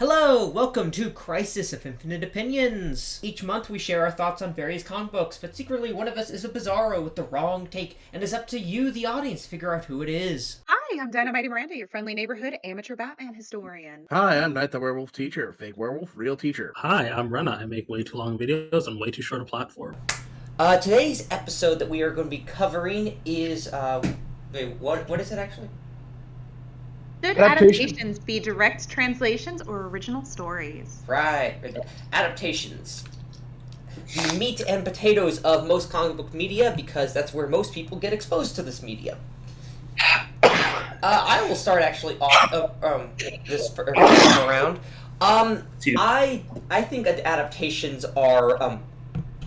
Hello, welcome to Crisis of Infinite Opinions. Each month we share our thoughts on various comic books, but secretly one of us is a bizarro with the wrong take, and it's up to you, the audience, to figure out who it is. Hi, I'm DinoMightyMiranda, your friendly neighborhood amateur Batman historian. Hi, I'm Night the Werewolf Teacher. Fake werewolf, real teacher. Hi, I'm Rena. I make way too long videos on way too short a platform. Today's episode that we are going to be covering is, what is it actually? Should Adaptation. adaptations be direct translations or original stories? Right, adaptations. The meat and potatoes of most comic book media, because that's where most people get exposed to this media. I will start actually off this first time around. I think that adaptations are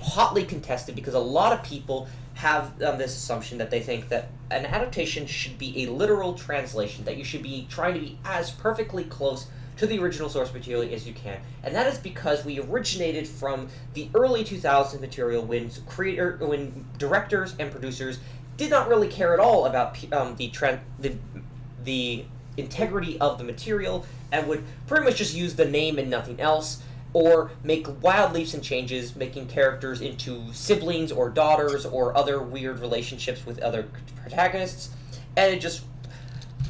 hotly contested because a lot of people have this assumption that they think that an adaptation should be a literal translation, that you should be trying to be as perfectly close to the original source material as you can. And that is because we originated from the early 2000s material when directors and producers did not really care at all about the integrity of the material and would pretty much just use the name and nothing else, or make wild leaps and changes, making characters into siblings or daughters or other weird relationships with other protagonists, and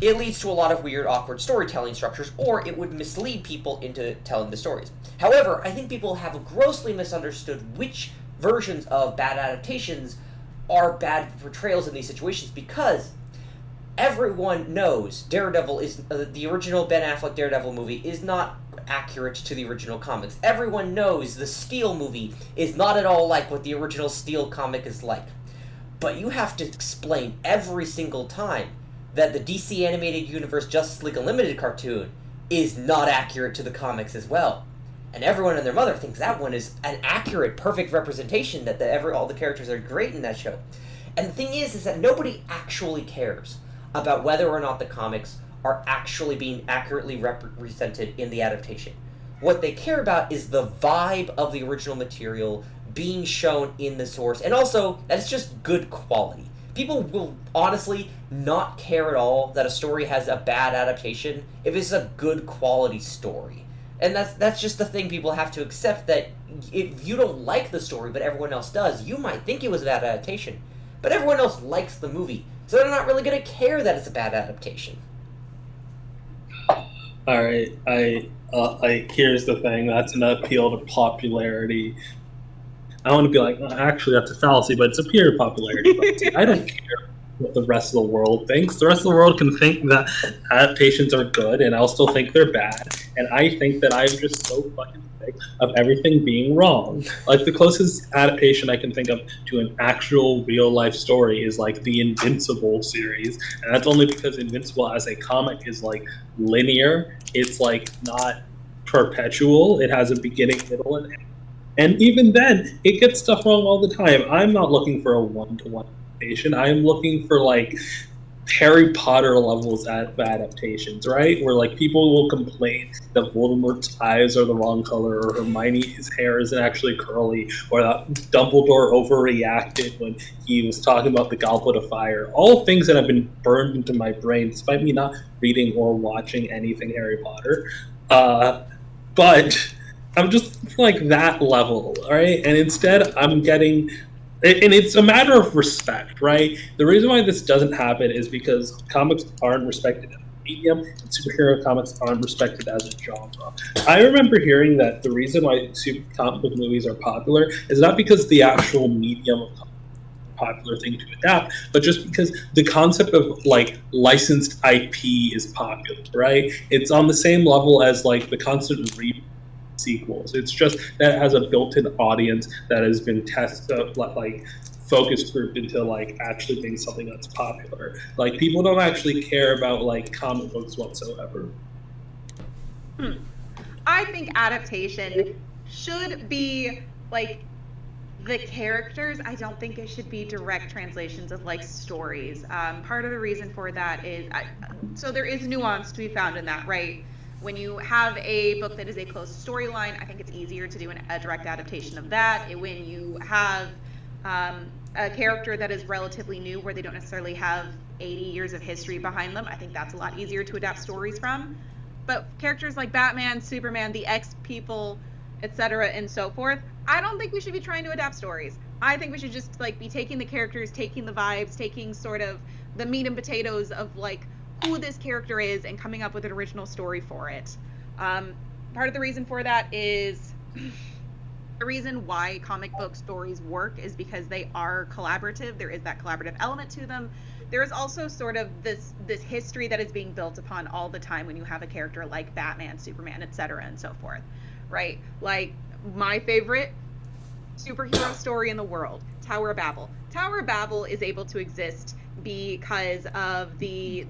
it leads to a lot of weird, awkward storytelling structures, or it would mislead people into telling the stories. However, I think people have grossly misunderstood which versions of bad adaptations are bad portrayals in these situations, because everyone knows Daredevil is the original Ben Affleck Daredevil movie is not accurate to the original comics. Everyone knows the Steel movie is not at all like what the original Steel comic is like. But you have to explain every single time that the DC Animated Universe Justice League Unlimited cartoon is not accurate to the comics as well. And everyone and their mother thinks that one is an accurate, perfect representation, that all the characters are great in that show. And the thing is that nobody actually cares about whether or not the comics are actually being accurately represented in the adaptation. What they care about is the vibe of the original material being shown in the source, and also that it's just good quality. People will honestly not care at all that a story has a bad adaptation if it's a good quality story. And that's just the thing people have to accept, that if you don't like the story but everyone else does, you might think it was a bad adaptation. But everyone else likes the movie, so they're not really going to care that it's a bad adaptation. All right, here's the thing. That's an appeal to popularity. I want to be like, actually, that's a fallacy, but it's a pure popularity fallacy. I don't care what the rest of the world thinks. The rest of the world can think that adaptations are good, and I'll still think they're bad. And I think that I'm just so fucking sick of everything being wrong. Like, the closest adaptation I can think of to an actual real life story is like the Invincible series, and that's only because Invincible as a comic is like linear. It's like not perpetual. It has a beginning, middle, and end. And even then, it gets stuff wrong all the time. I'm not looking for a one-to-one adaptation. I'm looking for like Harry Potter levels of adaptations, right? Where like people will complain that Voldemort's eyes are the wrong color, or Hermione's hair isn't actually curly, or that Dumbledore overreacted when he was talking about the Goblet of Fire. All things that have been burned into my brain, despite me not reading or watching anything Harry Potter. But I'm just like that level, all right? And instead, I'm getting, and it's a matter of respect, right? The reason why this doesn't happen is because comics aren't respected as a medium, and superhero comics aren't respected as a genre. I remember hearing that the reason why super comic book movies are popular is not because the actual medium of popular thing to adapt, but just because the concept of like licensed IP is popular, right? It's on the same level as like the constant sequels. It's just that it has a built-in audience that has been tested, like focus grouped into like actually being something that's popular. Like, people don't actually care about like comic books whatsoever. I think adaptation should be like the characters. I don't think it should be direct translations of like stories. Part of the reason for that is, so there is nuance to be found in that, right? When you have a book that is a close storyline, I think it's easier to do a direct adaptation of that. When you have a character that is relatively new, where they don't necessarily have 80 years of history behind them, I think that's a lot easier to adapt stories from. But characters like Batman, Superman, the X people, etc., and so forth, I don't think we should be trying to adapt stories. I think we should just like be taking the characters, taking the vibes, taking sort of the meat and potatoes of like who this character is and coming up with an original story for it. Part of the reason for that is the reason why comic book stories work is because they are collaborative. There is that collaborative element to them. There is also sort of this history that is being built upon all the time when you have a character like Batman, Superman, etc., and so forth, right? Like my favorite superhero story in the world, Tower of Babel. Tower of Babel is able to exist because of the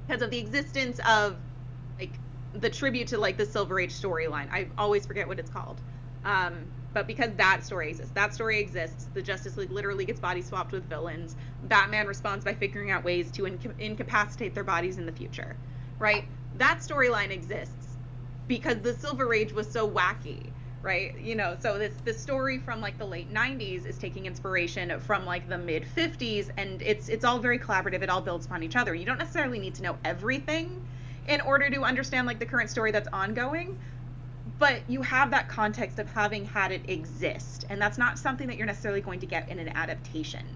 existence of like the tribute to like the Silver Age storyline. I always forget what it's called. But because that story exists, the Justice League literally gets body swapped with villains. Batman responds by figuring out ways to incapacitate their bodies in the future, right? That storyline exists because the Silver Age was so wacky, right? You know, so this story from like the late 90s is taking inspiration from like the mid 50s, and it's all very collaborative. It all builds upon each other. You don't necessarily need to know everything in order to understand like the current story that's ongoing, but you have that context of having had it exist, and that's not something that you're necessarily going to get in an adaptation.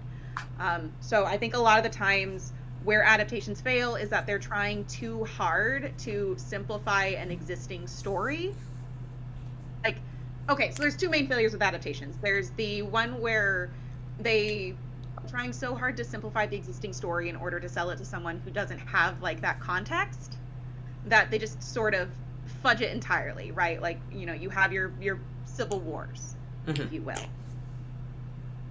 So I think a lot of the times where adaptations fail is that they're trying too hard to simplify an existing story. Like, okay, so there's two main failures with adaptations. There's the one where they are trying so hard to simplify the existing story in order to sell it to someone who doesn't have like that context, that they just sort of fudge it entirely, right? Like, you know, you have your civil wars, if you will.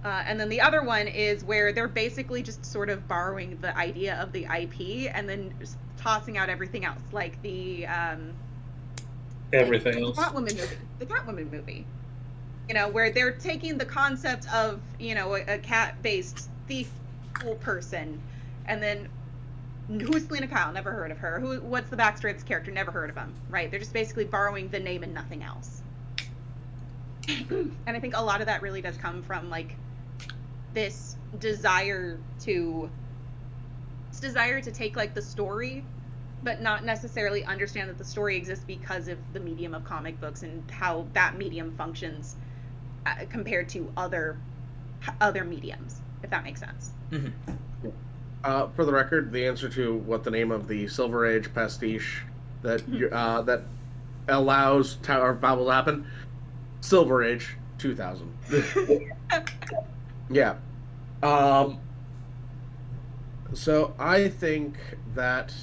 And then the other one is where they're basically just sort of borrowing the idea of the IP and then just tossing out everything else, like the everything else. The Catwoman movie. You know, where they're taking the concept of, you know, a cat-based thief person, and then who's Selena Kyle? Never heard of her. What's the backstory of this character? Never heard of him. Right? They're just basically borrowing the name and nothing else. And I think a lot of that really does come from like this desire to take like the story, but not necessarily understand that the story exists because of the medium of comic books and how that medium functions compared to other mediums, if that makes sense. For the record, the answer to what the name of the Silver Age pastiche that that allows Tower of Babel to happen, Silver Age 2000. Yeah. So I think that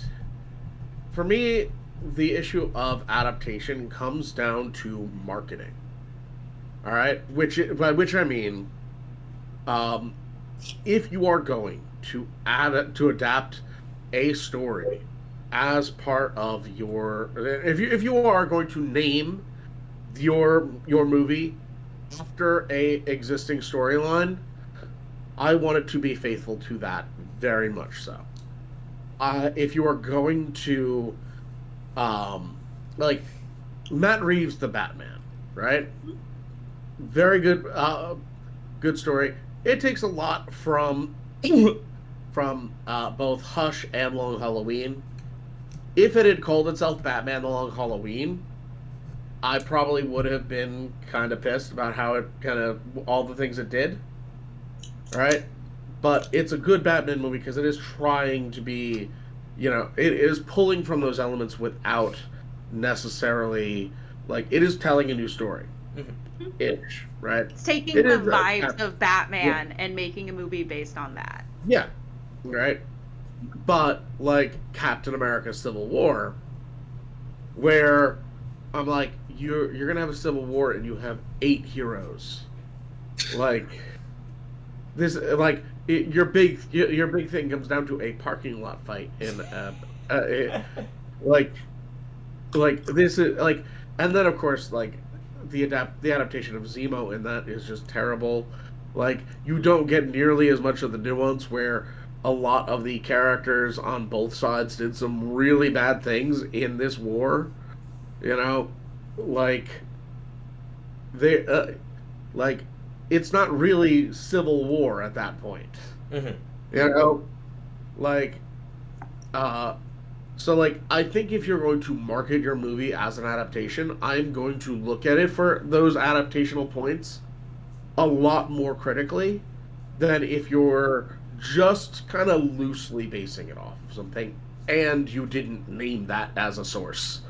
for me, the issue of adaptation comes down to marketing. All right, by which I mean, if you are going to adapt a story as part of your, if you are going to name your movie after a existing storyline, I want it to be faithful to that, very much so. If you are going to, like Matt Reeves, the Batman, right? Very good, good story. It takes a lot from both Hush and Long Halloween. If it had called itself Batman: The Long Halloween, I probably would have been kind of pissed about how it kind of all the things it did. Right? But it's a good Batman movie because it is trying to be, you know, it is pulling from those elements without necessarily, like, it is telling a new story. Ish, right? It's taking the vibes of Batman and making a movie based on that. Yeah, right? But, like, Captain America Civil War, where I'm like, you're going to have a Civil War and you have 8 heroes. Like, this, like, your big thing comes down to a parking lot fight in, like this is, like, and then, of course, like, the adaptation of Zemo in that is just terrible. Like, you don't get nearly as much of the nuance where a lot of the characters on both sides did some really bad things in this war. You know, like, they, like, it's not really Civil War at that point. You know, like, So, like, I think if you're going to market your movie as an adaptation, I'm going to look at it for those adaptational points a lot more critically than if you're just kind of loosely basing it off of something and you didn't name that as a source.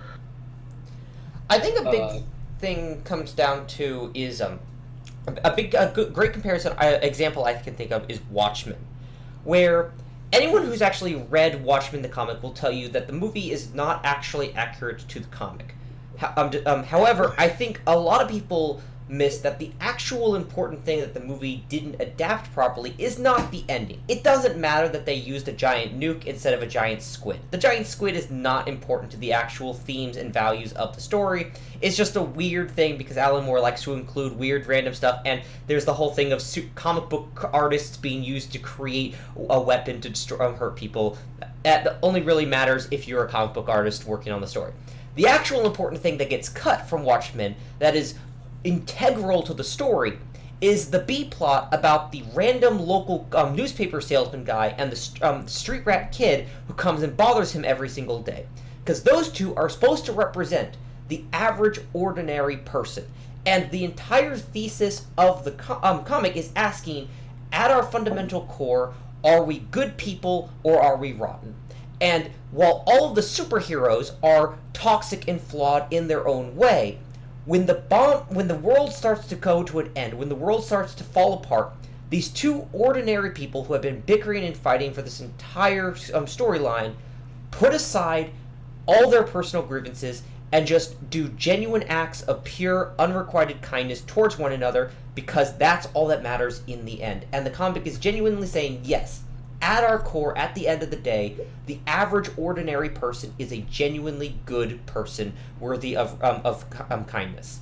I think a big thing comes down to is great comparison example I can think of is Watchmen, where anyone who's actually read Watchmen the comic will tell you that the movie is not actually accurate to the comic. However, I think a lot of people miss that the actual important thing that the movie didn't adapt properly is not the ending. It doesn't matter that they used a giant nuke instead of a giant squid. The giant squid is not important to the actual themes and values of the story. It's just a weird thing because Alan Moore likes to include weird random stuff, and there's the whole thing of comic book artists being used to create a weapon to hurt people. That only really matters if you're a comic book artist working on the story. The actual important thing that gets cut from Watchmen that is integral to the story is the B-plot about the random local newspaper salesman guy and the street rat kid who comes and bothers him every single day. Because those two are supposed to represent the average, ordinary person. And the entire thesis of the comic is asking, at our fundamental core, are we good people or are we rotten? And while all of the superheroes are toxic and flawed in their own way, when the world starts to go to an end, when the world starts to fall apart, these two ordinary people who have been bickering and fighting for this entire storyline put aside all their personal grievances and just do genuine acts of pure, unrequited kindness towards one another because that's all that matters in the end. And the comic is genuinely saying, yes, at our core, at the end of the day, the average ordinary person is a genuinely good person worthy of kindness.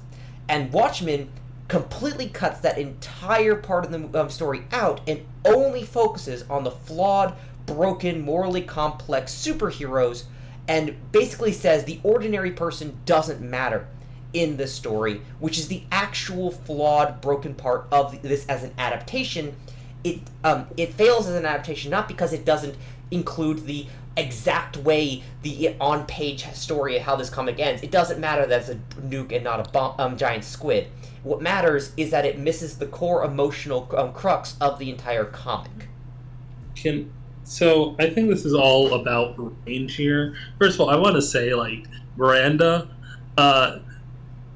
And Watchmen completely cuts that entire part of the story out and only focuses on the flawed, broken, morally complex superheroes and basically says the ordinary person doesn't matter in this story, which is the actual flawed, broken part of this as an adaptation. It fails as an adaptation not because it doesn't include the exact way the on-page story of how this comic ends. It doesn't matter that it's a nuke and not a giant squid. What matters is that it misses the core emotional crux of the entire comic. So I think this is all about range here. First of all, I want to say, like, Miranda,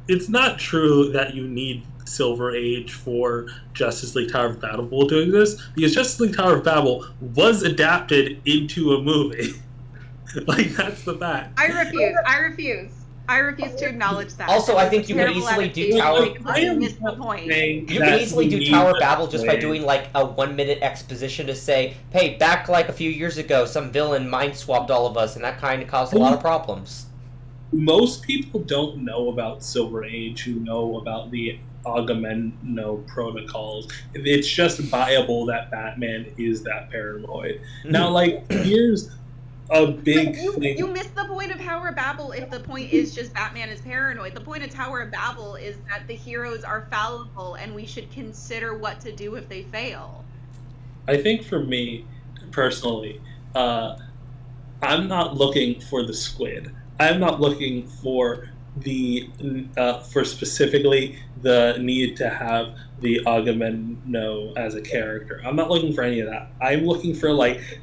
it's not true that you need Silver Age for Justice League Tower of Babel to exist, because Justice League Tower of Babel was adapted into a movie. Like, that's the fact. I refuse to acknowledge that. Also, I think you can easily do Tower. You missed the point. You can easily do Tower of Babel just by doing like a 1-minute exposition to say, "Hey, back like a few years ago, some villain mind swapped all of us, and that kind of caused a lot of problems." Most people don't know about Silver Age who know about the Agamemnon protocols. It's just viable that Batman is that paranoid. Now, like, here's a big thing. You missed the point of Tower of Babel if the point is just Batman is paranoid. The point of Tower of Babel is that the heroes are fallible and we should consider what to do if they fail. I think for me, personally, I'm not looking for the squid. I'm not looking for for specifically the need to have the Agamemnon as a character. I'm not looking for any of that. I'm looking for, like,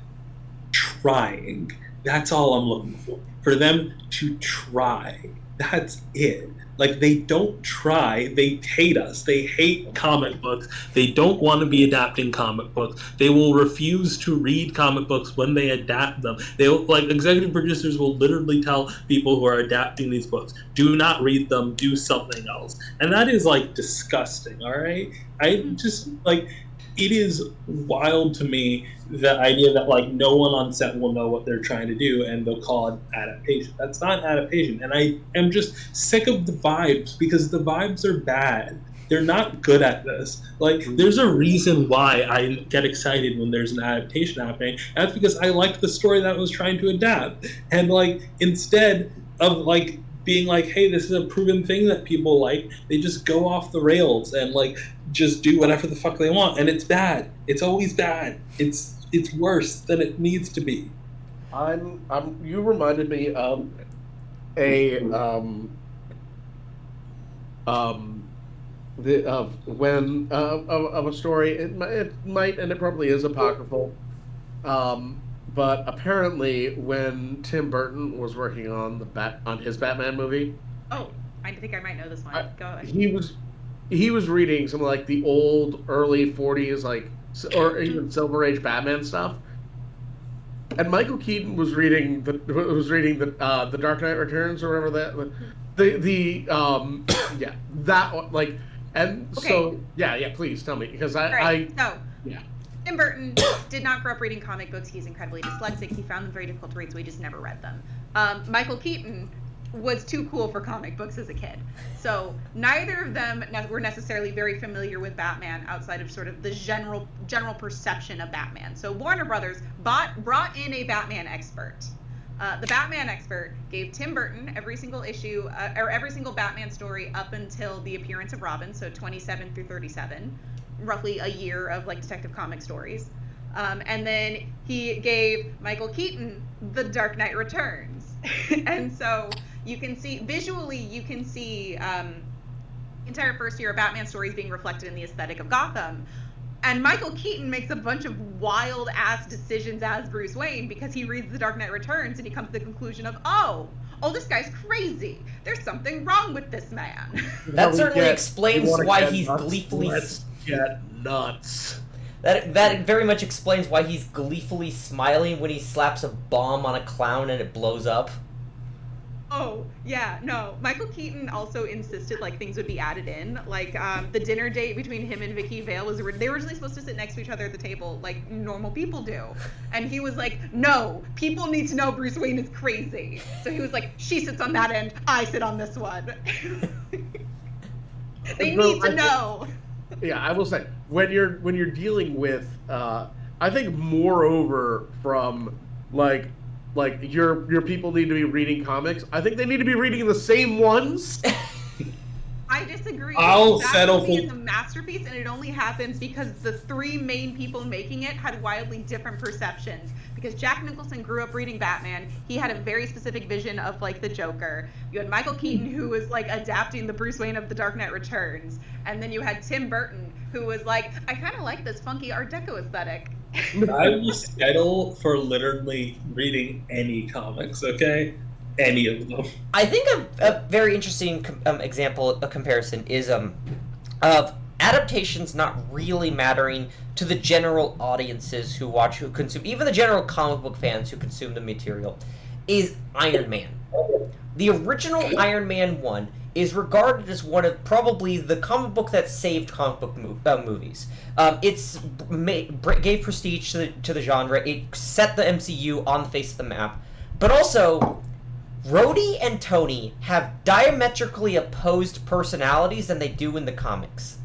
trying. That's all I'm looking for. For them to try. That's it. Like, they don't try. They hate us. They hate comic books. They don't want to be adapting comic books. They will refuse to read comic books when they adapt them. Executive producers will literally tell people who are adapting these books, do not read them, do something else. And that is, like, disgusting, all right? I just, like, it is wild to me, the idea that, like, no one on set will know what they're trying to do and they'll call it adaptation. That's not adaptation. And I am just sick of the vibes, because the vibes are bad. They're not good at this. Like, there's a reason why I get excited when there's an adaptation happening. And that's because I like the story that I was trying to adapt. And, like, instead of, like, being like, hey, this is a proven thing that people like, they just go off the rails and, like, just do whatever the fuck they want. And it's bad. It's always bad. It's worse than it needs to be. You reminded me of a of a story. It might, and it probably is apocryphal. But apparently, when Tim Burton was working on his Batman movie, Oh, I think I might know this one. Go ahead. he was reading some like the old early 40s or even Silver Age Batman stuff. And Michael Keaton was reading the Dark Knight Returns or whatever yeah, that one, like, and Okay. so yeah, please tell me, because So yeah. Tim Burton did not grow up reading comic books. He's incredibly dyslexic. He found them very difficult to read, so he just never read them. Michael Keaton was too cool for comic books as a kid. So neither of them were necessarily very familiar with Batman outside of sort of the general perception of Batman. So Warner Brothers brought in a Batman expert. The Batman expert gave Tim Burton every single issue or every single Batman story up until the appearance of Robin, so 27 through 37, roughly a year of like Detective Comics stories. And then he gave Michael Keaton The Dark Knight Returns. And so you can see visually, entire first year of Batman stories being reflected in the aesthetic of Gotham. And Michael Keaton makes a bunch of wild ass decisions as Bruce Wayne because he reads The Dark Knight Returns and he comes to the conclusion of, oh, this guy's crazy. There's something wrong with this man. That certainly explains why he's gleefully. Let's get nuts. That very much explains why he's gleefully smiling when he slaps a bomb on a clown and it blows up. Oh, yeah, no. Michael Keaton also insisted like things would be added in. Like the dinner date between him and Vicky Vale they were originally supposed to sit next to each other at the table like normal people do. And he was like, no, people need to know Bruce Wayne is crazy. So he was like, she sits on that end, I sit on this one. They need to know. Yeah, I will say, when you're dealing with I think moreover from like your people need to be reading comics, I think they need to be reading the same ones. I disagree. I'll that settle movie for- is a masterpiece, and it only happens because the three main people making it had wildly different perceptions. Because Jack Nicholson grew up reading Batman, he had a very specific vision of like the Joker. You had Michael Keaton, who was like adapting the Bruce Wayne of The Dark Knight Returns, and then you had Tim Burton, who was like, I kind of like this funky Art Deco aesthetic. I will settle for literally reading any comics, okay? Any of them. I think a very interesting example, a comparison, is of adaptations not really mattering to the general audiences who consume, even the general comic book fans who consume the material, is Iron Man. The original Iron Man 1 is regarded as one of probably the comic book that saved comic book movies. Gave prestige to the genre. It set the MCU on the face of the map. But also, Rhodey and Tony have diametrically opposed personalities than they do in the comics.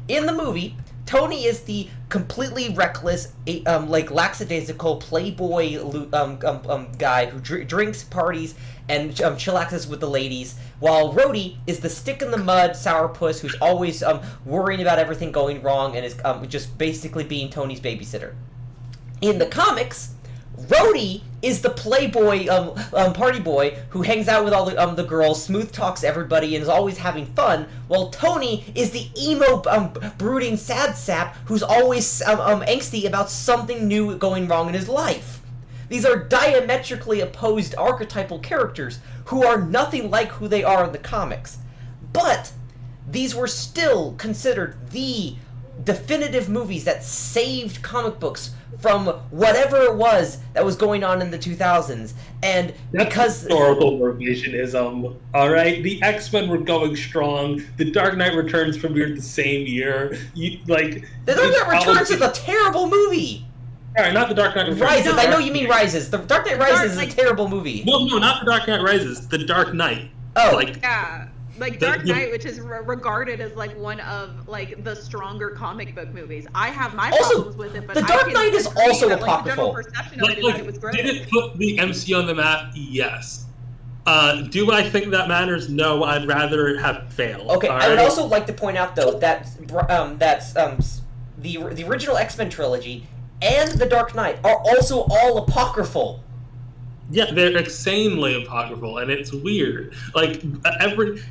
In the movie, Tony is the completely reckless, lackadaisical playboy guy who drinks, parties, and chillaxes with the ladies, while Rhodey is the stick-in-the-mud sourpuss who's always worrying about everything going wrong and is just basically being Tony's babysitter. In the comics, Rhodey is the playboy party boy who hangs out with all the girls, smooth talks everybody, and is always having fun, while Tony is the emo brooding sad sap who's always angsty about something new going wrong in his life. These are diametrically opposed archetypal characters who are nothing like who they are in the comics. But these were still considered the definitive movies that saved comic books from whatever it was that was going on in the 2000s. And because historical revisionism, all right, the X-Men were going strong. The Dark Knight Returns premiered the same year. The Dark Knight Returns is a terrible movie. All right, not the Dark Knight Returns. Rises. I know you mean Rises. The Dark Knight Rises is a terrible movie. No, not the Dark Knight Rises. The Dark Knight. Oh, yeah. Like Dark Knight, which is regarded as like one of like the stronger comic book movies. I have my problems with it, but the Dark Knight is also that, apocryphal. Like, the general perception of it is that it was great. Did it put the MC on the map? Yes. Do I think that matters? No, I'd rather have failed. Okay, I would also like to point out though that the original X-Men trilogy and the Dark Knight are also all apocryphal. Yeah, they're insanely apocryphal, and it's weird. Like every.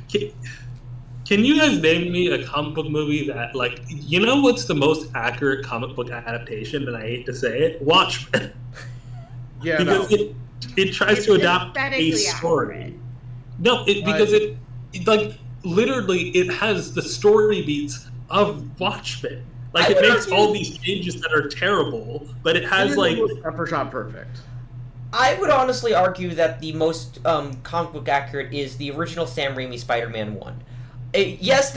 Can you guys name me a comic book movie that, like, you know what's the most accurate comic book adaptation, and I hate to say it? Watchmen. Yeah, Because no. it tries It's to adapt a aesthetically story. accurate. No, because it, like, literally, it has the story beats of Watchmen. Like, I it would makes argue- all these changes that are terrible, but it has, like... Shot for shot perfect. I would honestly argue that the most comic book accurate is the original Sam Raimi Spider-Man 1. Yes,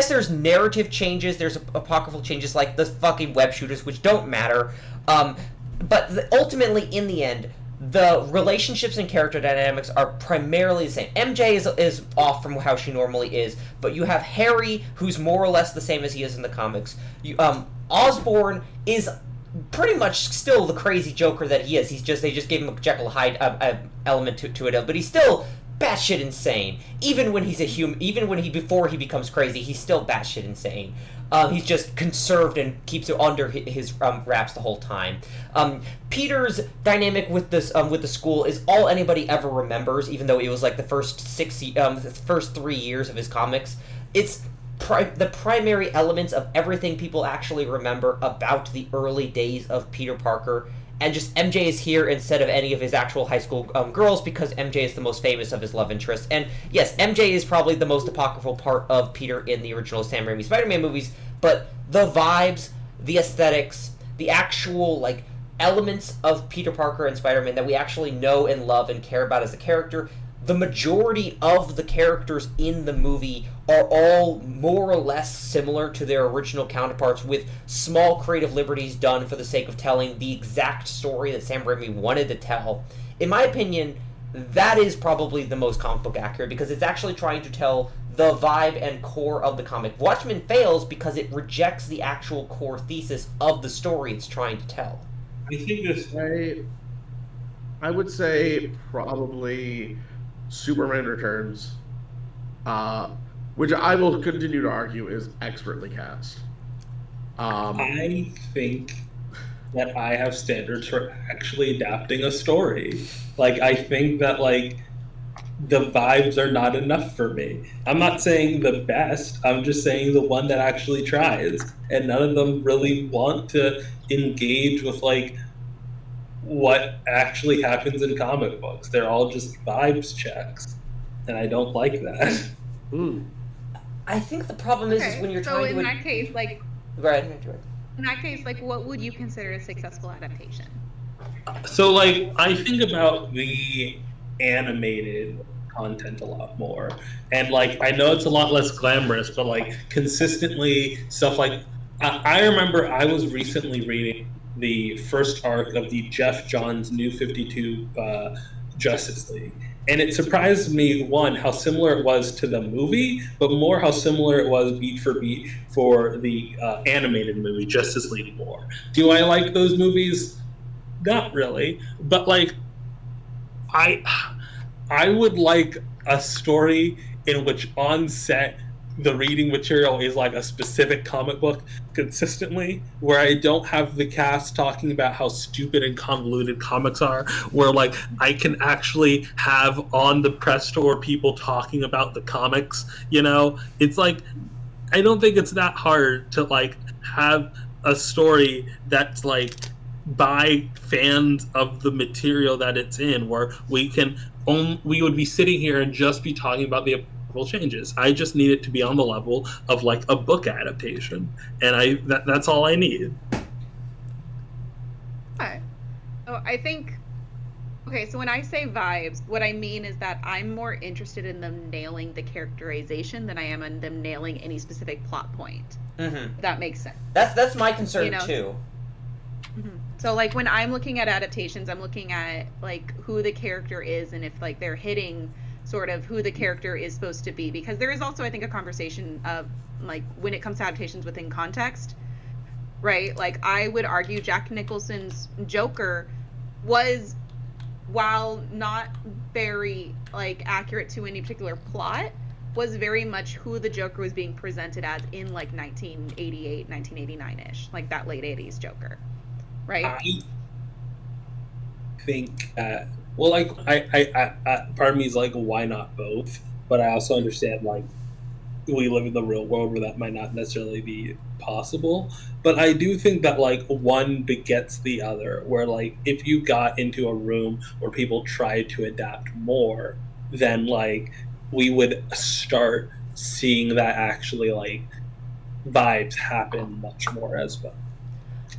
there's narrative changes, there's apocryphal changes like the fucking web shooters, which don't matter. But ultimately, in the end, the relationships and character dynamics are primarily the same. MJ is off from how she normally is, but you have Harry, who's more or less the same as he is in the comics. Osborn is pretty much still the crazy Joker that he is. They just gave him a Jekyll Hyde element to it, but he's still batshit insane. Even when he's a human, before he becomes crazy, he's still batshit insane. He's just conserved and keeps it under his wraps the whole time. Peter's dynamic with the school is all anybody ever remembers, even though it was like the first 3 years of his comics. It's the primary elements of everything people actually remember about the early days of Peter Parker. And just MJ is here instead of any of his actual high school girls because MJ is the most famous of his love interests. And yes, MJ is probably the most apocryphal part of Peter in the original Sam Raimi Spider-Man movies, but the vibes, the aesthetics, the actual, like, elements of Peter Parker and Spider-Man that we actually know and love and care about as a character, the majority of the characters in the movie are all more or less similar to their original counterparts, with small creative liberties done for the sake of telling the exact story that Sam Raimi wanted to tell. In my opinion, that is probably the most comic book accurate, because it's actually trying to tell the vibe and core of the comic. Watchmen fails because it rejects the actual core thesis of the story it's trying to tell. I think this... I would say probably Superman Returns, which I will continue to argue is expertly cast. I think that I have standards for actually adapting a story. Like, I think that, like, the vibes are not enough for me. I'm not saying the best, I'm just saying the one that actually tries. And none of them really want to engage with, like, what actually happens in comic books. They're all just vibes checks. And I don't like that. I think the problem is when you're trying to... So in that case, like... Right. In that case, like, what would you consider a successful adaptation? So, like, I think about the animated content a lot more. And, like, I know it's a lot less glamorous, but, like, consistently stuff like... I remember I was recently reading the first arc of the Jeff Johns New 52 Justice League. And it surprised me, one, how similar it was to the movie, but more how similar it was beat for beat for the animated movie, Justice League War. Do I like those movies? Not really. But, like, I would like a story in which on set the reading material is like a specific comic book consistently, where I don't have the cast talking about how stupid and convoluted comics are, where, like, I can actually have on the press tour people talking about the comics, you know? It's like, I don't think it's that hard to, like, have a story that's, like, by fans of the material that it's in, where we would be sitting here and just be talking about the changes. I just need it to be on the level of, like, a book adaptation, and that's all I need. Okay. So I think, okay, so when I say vibes, what I mean is that I'm more interested in them nailing the characterization than I am in them nailing any specific plot point. Mm-hmm. If that makes sense. That's my concern, You know? too. Mm-hmm. So, like, when I'm looking at adaptations, I'm looking at, like, who the character is and if, like, they're hitting sort of who the character is supposed to be, because there is also, I think, a conversation of, like, when it comes to adaptations within context, right? Like, I would argue Jack Nicholson's Joker was, while not very, like, accurate to any particular plot, was very much who the Joker was being presented as in, like, 1988, 1989-ish, like that late 80s Joker, right? think well, like I part of me is like, why not both? But I also understand like we live in the real world where that might not necessarily be possible. But I do think that like one begets the other, where like if you got into a room where people tried to adapt more, then like we would start seeing that actually like vibes happen much more as well.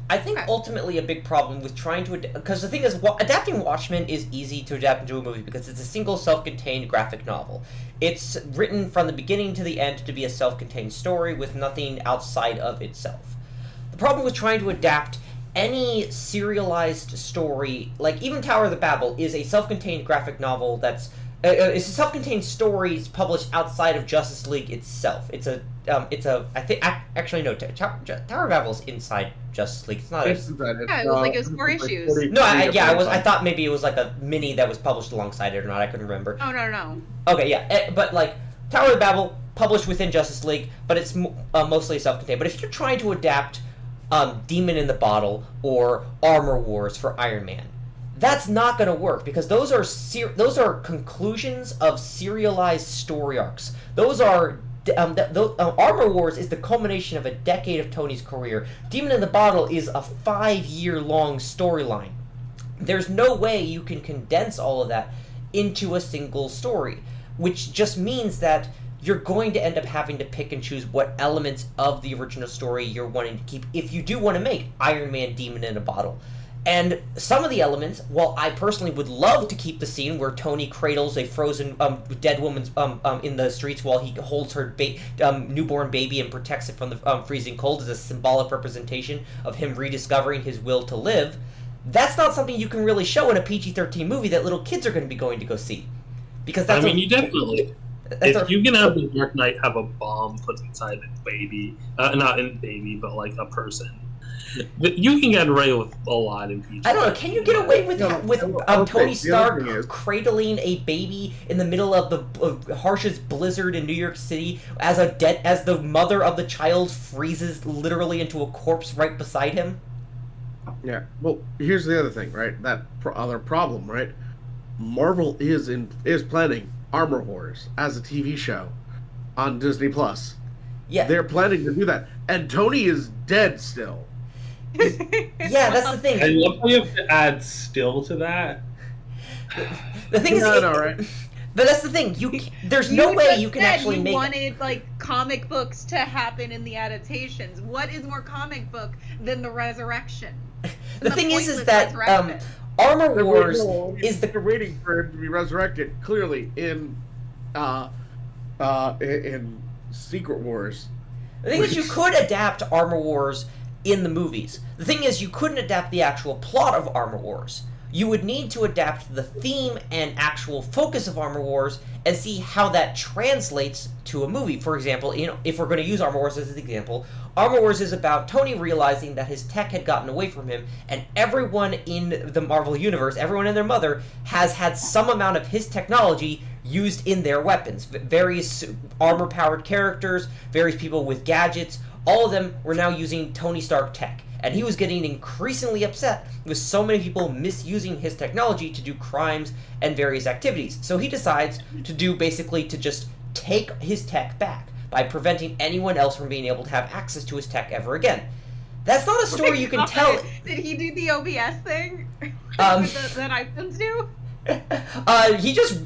I think ultimately a big problem with trying to because the thing is, adapting Watchmen is easy to adapt into a movie because it's a single self-contained graphic novel. It's written from the beginning to the end to be a self-contained story with nothing outside of itself. The problem with trying to adapt any serialized story, like even Tower of the Babel, is a self-contained graphic novel that's it's a self-contained story published outside of Justice League itself. It's a I think actually no, Tower of Babel is inside Justice League. It's not. Yeah, it was 4 issues. No, I thought maybe it was like a mini that was published alongside it or not. I couldn't remember. Oh no. Okay, yeah, but like Tower of Babel published within Justice League, but it's mostly self-contained. But if you're trying to adapt Demon in the Bottle or Armor Wars for Iron Man, that's not going to work because those are conclusions of serialized story arcs. Those are Armor Wars is the culmination of a decade of Tony's career. Demon in the Bottle is a 5-year-long storyline. There's no way you can condense all of that into a single story, which just means that you're going to end up having to pick and choose what elements of the original story you're wanting to keep if you do want to make Iron Man Demon in a Bottle. And some of the elements, while I personally would love to keep the scene where Tony cradles a frozen dead woman in the streets while he holds her newborn baby and protects it from the freezing cold as a symbolic representation of him rediscovering his will to live, that's not something you can really show in a PG-13 movie that little kids are going to be going to go see. Because that's you definitely... If you can have the Dark Knight have a bomb put inside a baby, not a baby, but like a person, you can get away with a lot in PG. I don't know. Can you get away with Tony Stark cradling a baby in the middle of the harshest blizzard in New York City as the mother of the child freezes literally into a corpse right beside him? Yeah. Well, here's the other thing, right? That other problem, right? Marvel is planning Armor Wars as a TV show on Disney Plus. Yeah. They're planning to do that, and Tony is dead still. Yeah, that's the thing. I love how you have to add still to that. The thing is, right? But that's the thing. There's no way you can actually make. You wanted like comic books to happen in the adaptations. What is more comic book than the resurrection? The thing is that Armor Wars is they're waiting for him to be resurrected. Clearly, in Secret Wars. The thing is, you could adapt Armor Wars in the movies. The thing is, you couldn't adapt the actual plot of Armor Wars. You would need to adapt the theme and actual focus of Armor Wars and see how that translates to a movie. For example, if we're going to use Armor Wars as an example, Armor Wars is about Tony realizing that his tech had gotten away from him, and everyone in the Marvel Universe, everyone and their mother, has had some amount of his technology used in their weapons. Various armor-powered characters, various people with gadgets, all of them were now using Tony Stark tech. And he was getting increasingly upset with so many people misusing his technology to do crimes and various activities. So he decides to just take his tech back by preventing anyone else from being able to have access to his tech ever again. That's not a story you can tell. Did he do the OBS thing that iPhones do? He just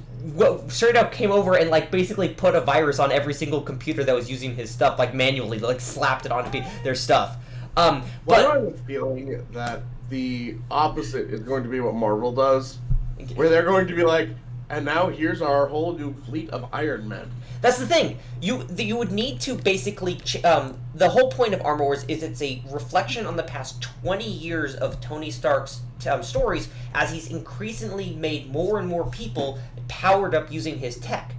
straight up came over and like basically put a virus on every single computer that was using his stuff, like manually, like slapped it onto their stuff. But I have a feeling that the opposite is going to be what Marvel does, where they're going to be like, and now here's our whole new fleet of Iron Men. That's the thing. You would need to basically the whole point of Armor Wars is it's a reflection on the past 20 years of Tony Stark's stories as he's increasingly made more and more people powered up using his tech.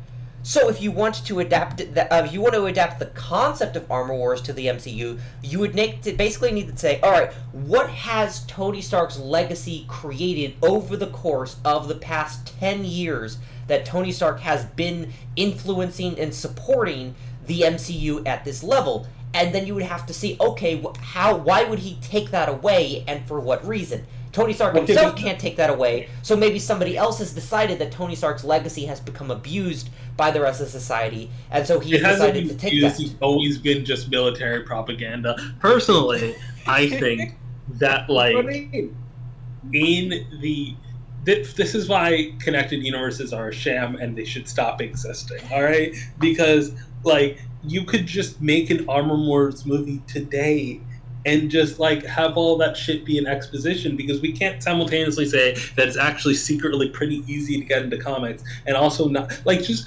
So if you want to adapt the concept of Armor Wars to the MCU, you would basically need to say, all right, what has Tony Stark's legacy created over the course of the past 10 years that Tony Stark has been influencing and supporting the MCU at this level? And then you would have to see, okay, why would he take that away and for what reason? Tony Stark What himself did- can't take that away, so maybe somebody else has decided that Tony Stark's legacy has become abused by the rest of society, and so he's It hasn't E decided been to take used, that. it's always been just military propaganda. Personally, I think that, like, in the... This is why connected universes are a sham and they should stop existing, alright? Because, like, you could just make an Armor Wars movie today and just, like, have all that shit be an exposition, because we can't simultaneously say that it's actually secretly pretty easy to get into comics and also not, like, just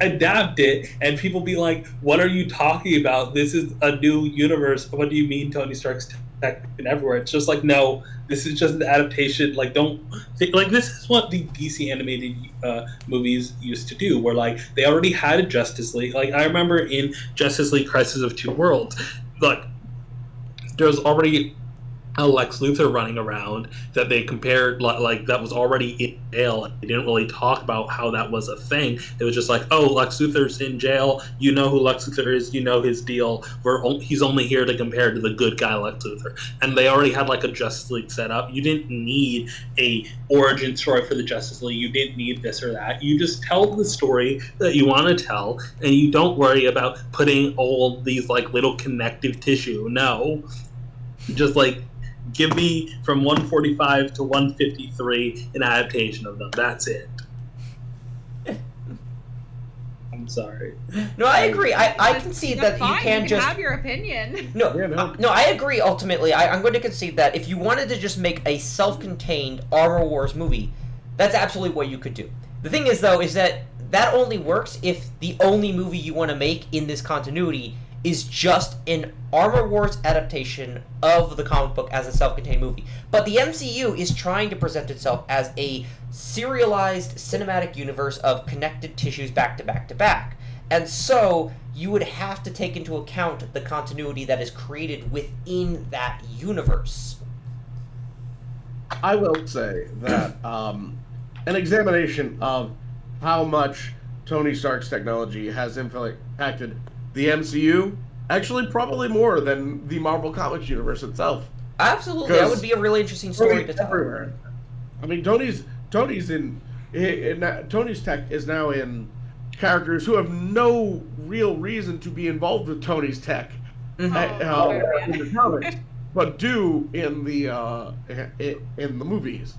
adapt it and people be like, what are you talking about? This is a new universe. What do you mean Tony Stark's tech and everywhere? It's just like, no, this is just an adaptation. Like, don't think, like, this is what the DC animated movies used to do, where, like, they already had a Justice League. Like, I remember in Justice League Crisis of Two Worlds, like, there's already a Lex Luthor running around that they compared, like, that was already in jail. They didn't really talk about how that was a thing. It was just like, oh, Lex Luthor's in jail. You know who Lex Luthor is. You know his deal. He's only here to compare to the good guy Lex Luthor. And they already had, like, a Justice League set up. You didn't need a origin story for the Justice League. You didn't need this or that. You just tell the story that you want to tell, and you don't worry about putting all these, like, little connective tissue. No. Just, like, give me from 145 to 153 an adaptation of them. That's it. I'm sorry. No, I agree. I concede That's that fine. you can just... have your opinion. No, Yeah, no. no, I agree. Ultimately, I'm going to concede that if you wanted to just make a self-contained Armor Wars movie, that's absolutely what you could do. The thing is, though, is that only works if the only movie you want to make in this continuity is just an Armor Wars adaptation of the comic book as a self-contained movie. But the MCU is trying to present itself as a serialized cinematic universe of connected tissues back to back to back. And so you would have to take into account the continuity that is created within that universe. I will say that an examination of how much Tony Stark's technology has impacted the MCU, actually probably more than the Marvel Comics universe itself. Absolutely, that would be a really interesting story to tell. Everywhere. I mean, Tony's tech is now in characters who have no real reason to be involved with Tony's tech in the comics, but do in the movies.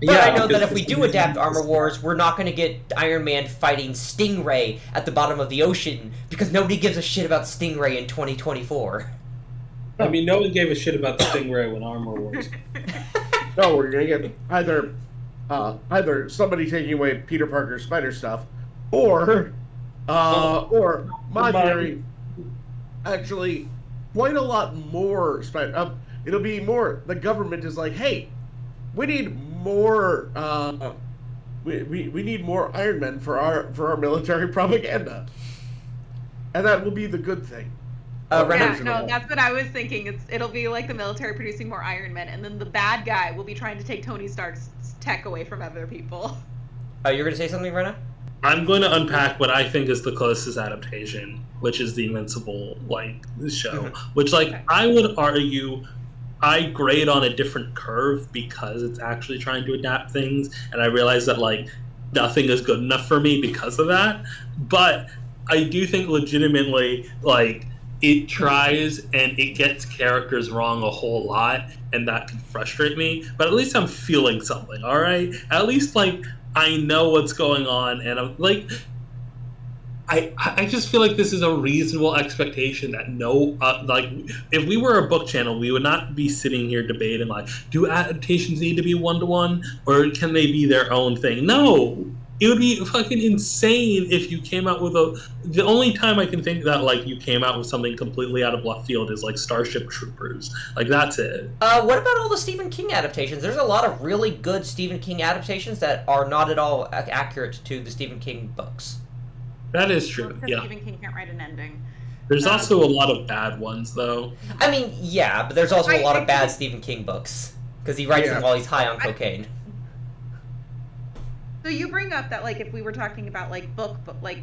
But Yeah, I know that because if we do adapt Armor Wars, we're not going to get Iron Man fighting Stingray at the bottom of the ocean, because nobody gives a shit about Stingray in 2024. I mean, no one gave a shit about the Stingray when Armor Wars. No, we're gonna get either somebody taking away Peter Parker's spider stuff, or my theory, actually, quite a lot more spider. It'll be more. The government is like, hey, we need more. We need more Iron Men for our military propaganda, and that will be the good thing. Rena? Yeah, no, that's what I was thinking. It'll be like the military producing more Iron Men, and then the bad guy will be trying to take Tony Stark's tech away from other people. You're going to say something, Rena? I'm going to unpack what I think is the closest adaptation, which is the Invincible, like, show. Which, like, Okay. I would argue I grade on a different curve because it's actually trying to adapt things, and I realize that, like, nothing is good enough for me because of that. But I do think legitimately, like, it tries and it gets characters wrong a whole lot, and that can frustrate me. But at least I'm feeling something, all right? At least, like, I know what's going on, and I'm like, I just feel like this is a reasonable expectation that like, if we were a book channel, we would not be sitting here debating, like, do adaptations need to be one-to-one, or can they be their own thing? No! It would be fucking insane if you came out with the only time I can think that, like, you came out with something completely out of left field is, like, Starship Troopers. Like, that's it. What about all the Stephen King adaptations? There's a lot of really good Stephen King adaptations that are not at all accurate to the Stephen King books. That is true, Because yeah. Stephen King can't write an ending. There's also a lot of bad ones, though. I mean, yeah, but there's also a lot of bad I- Stephen King books, because he writes them while he's high on cocaine. So you bring up that, like, if we were talking about, like, like,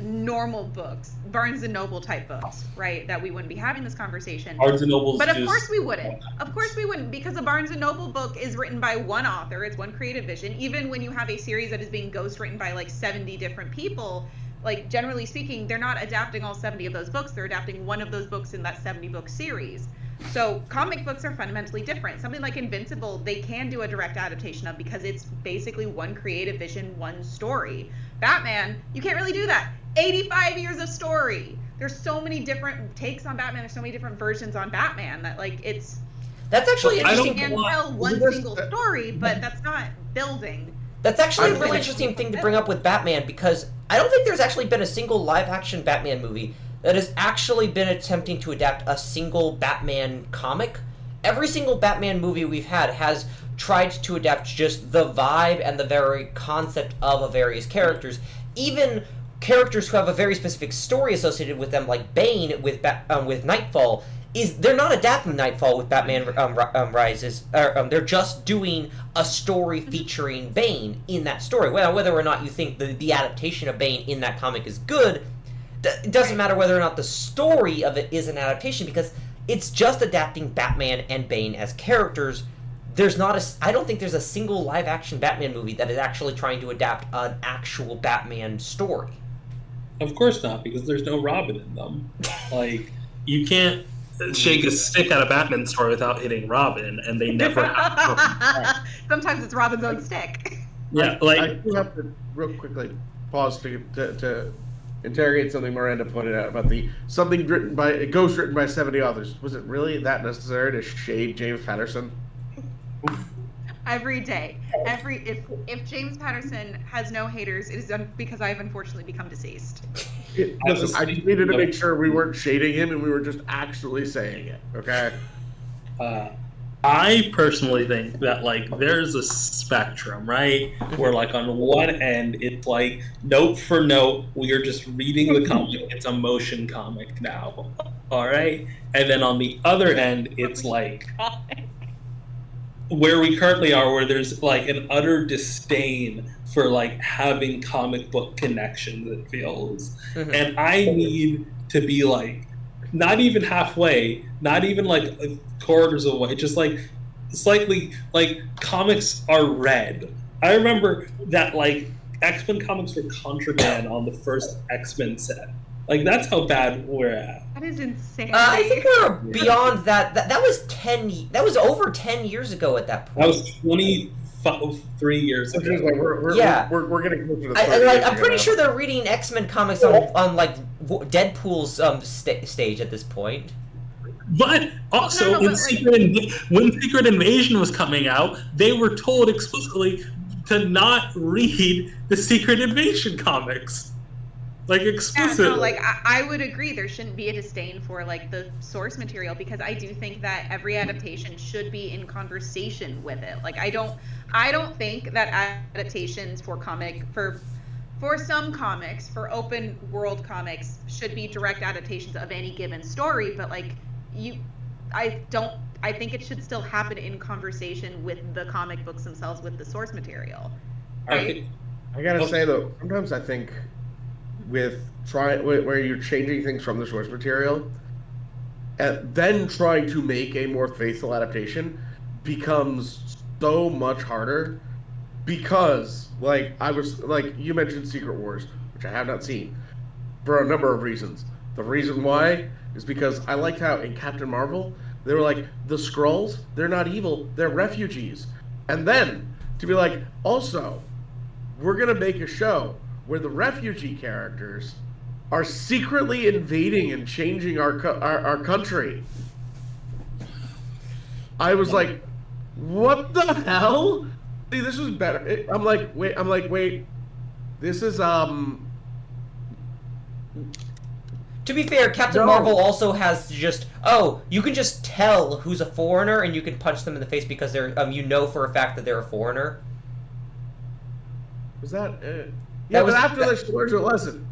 normal books, Barnes and Noble type books, right? That we wouldn't be having this conversation. Barnes and Noble's But of just- course we wouldn't. Of course we wouldn't, because a Barnes and Noble book is written by one author. It's one creative vision. Even when you have a series that is being ghostwritten by like 70 different people, like generally speaking, they're not adapting all 70 of those books. They're adapting one of those books in that 70 book series. So comic books are fundamentally different. Something like Invincible, they can do a direct adaptation of, because it's basically one creative vision, one story. Batman, you can't really do that. 85 years of story. There's so many different takes on Batman. There's so many different versions on Batman that like That's actually I don't interesting. you can tell one single story, but that's not building. That's actually a I really think- interesting thing to bring up with Batman, because I don't think there's actually been a single live-action Batman movie that has actually been attempting to adapt a single Batman comic. Every single Batman movie we've had has tried to adapt just the vibe and the very concept of a various characters. Even characters who have a very specific story associated with them, like Bane with Nightfall, they're not adapting Nightfall with Batman Rises. They're just doing a story featuring Bane in that story. Well, whether or not you think the adaptation of Bane in that comic is good, it doesn't matter whether or not the story of it is an adaptation, because it's just adapting Batman and Bane as characters. I don't think there's a single live-action Batman movie that is actually trying to adapt an actual Batman story. Of course not, because there's no Robin in them. Like, you can't shake a stick at a Batman story without hitting Robin, and they never have. Sometimes it's Robin's own stick. Yeah, I like, do have to real quickly pause to interrogate something Miranda pointed out about something written by a ghost written by 70 authors. Was it really that necessary to shade James Patterson? Every day, if James Patterson has no haters, it is because I've unfortunately become deceased. I just needed to make sure we weren't shading him and we were just actually saying it. Okay. I personally think that like there's a spectrum, right? Where like on one end it's like note for note, we are just reading the comic. It's a motion comic now, all right. And then on the other end, it's like where we currently are, where there's like an utter disdain for like having comic book connections. It feels, and I need to be like not even halfway, not even like quarters away, just like slightly like comics are read. I remember that like X-Men comics were contraband on the first X-Men set. Like that's how bad we're at. That is insane. I think we're beyond that. That was 10. That was over 10 years ago at that point. That was 23 years ago. We're getting closer to 30 I'm years pretty ago. sure they're reading X-Men comics on like Deadpool's stage at this point. But also, No, when but, Secret Invasion was coming out, they were told explicitly to not read the Secret Invasion comics. Like, Yeah, explicitly. no, like I would agree there shouldn't be a disdain for like the source material, because I do think that every adaptation should be in conversation with it. Like I don't think that adaptations for some comics, for open world comics, should be direct adaptations of any given story, but like I think it should still happen in conversation with the comic books themselves, with the source material. Right? I gotta say though, sometimes I think where you're changing things from the source material and then trying to make a more faithful adaptation becomes so much harder, because like you mentioned Secret Wars, which I have not seen for a number of reasons. The reason why is because I liked how in Captain Marvel they were like, the Skrulls, they're not evil, they're refugees. And then to be like, also, we're gonna make a show where the refugee characters are secretly invading and changing our country. I was like, what the hell? See, this was better. I'm like, wait. This is To be fair, Captain Marvel also has you can just tell who's a foreigner and you can punch them in the face because they're for a fact that they're a foreigner. Was that? That was after this learns a lesson.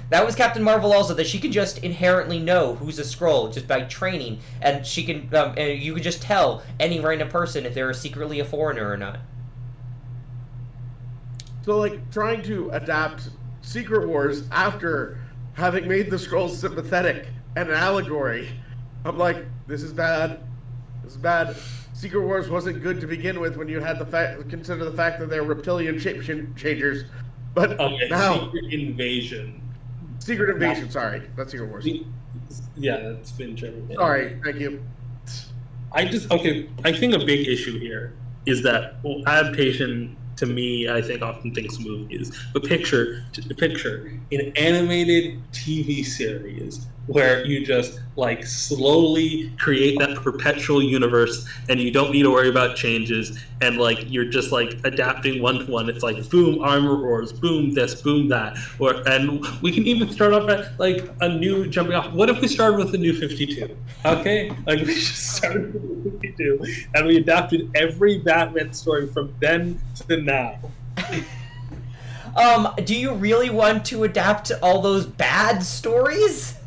That was Captain Marvel also, that she can just inherently know who's a Skrull just by training, and she can and you can just tell any random person if they're secretly a foreigner or not. So like trying to adapt Secret Wars after having made the Skrulls sympathetic and an allegory. I'm like, this is bad. This is bad. Secret Wars wasn't good to begin with when you had consider the fact that they're reptilian shape changers. But now Secret Invasion. Secret Invasion, sorry. That's Secret Wars. Yeah, that's been true. Sorry, thank you. I think a big issue here is that adaptation, to me, I think often thinks movies. But picture an animated TV series where you just like slowly create that perpetual universe and you don't need to worry about changes, and like you're just like adapting one to one. It's like boom Armor Wars, boom this, boom that, and we can even start off at like a new jumping off. What if we started with the New 52? Okay, like we just started with the 52 and we adapted every Batman story from then to now. Do you really want to adapt all those bad stories?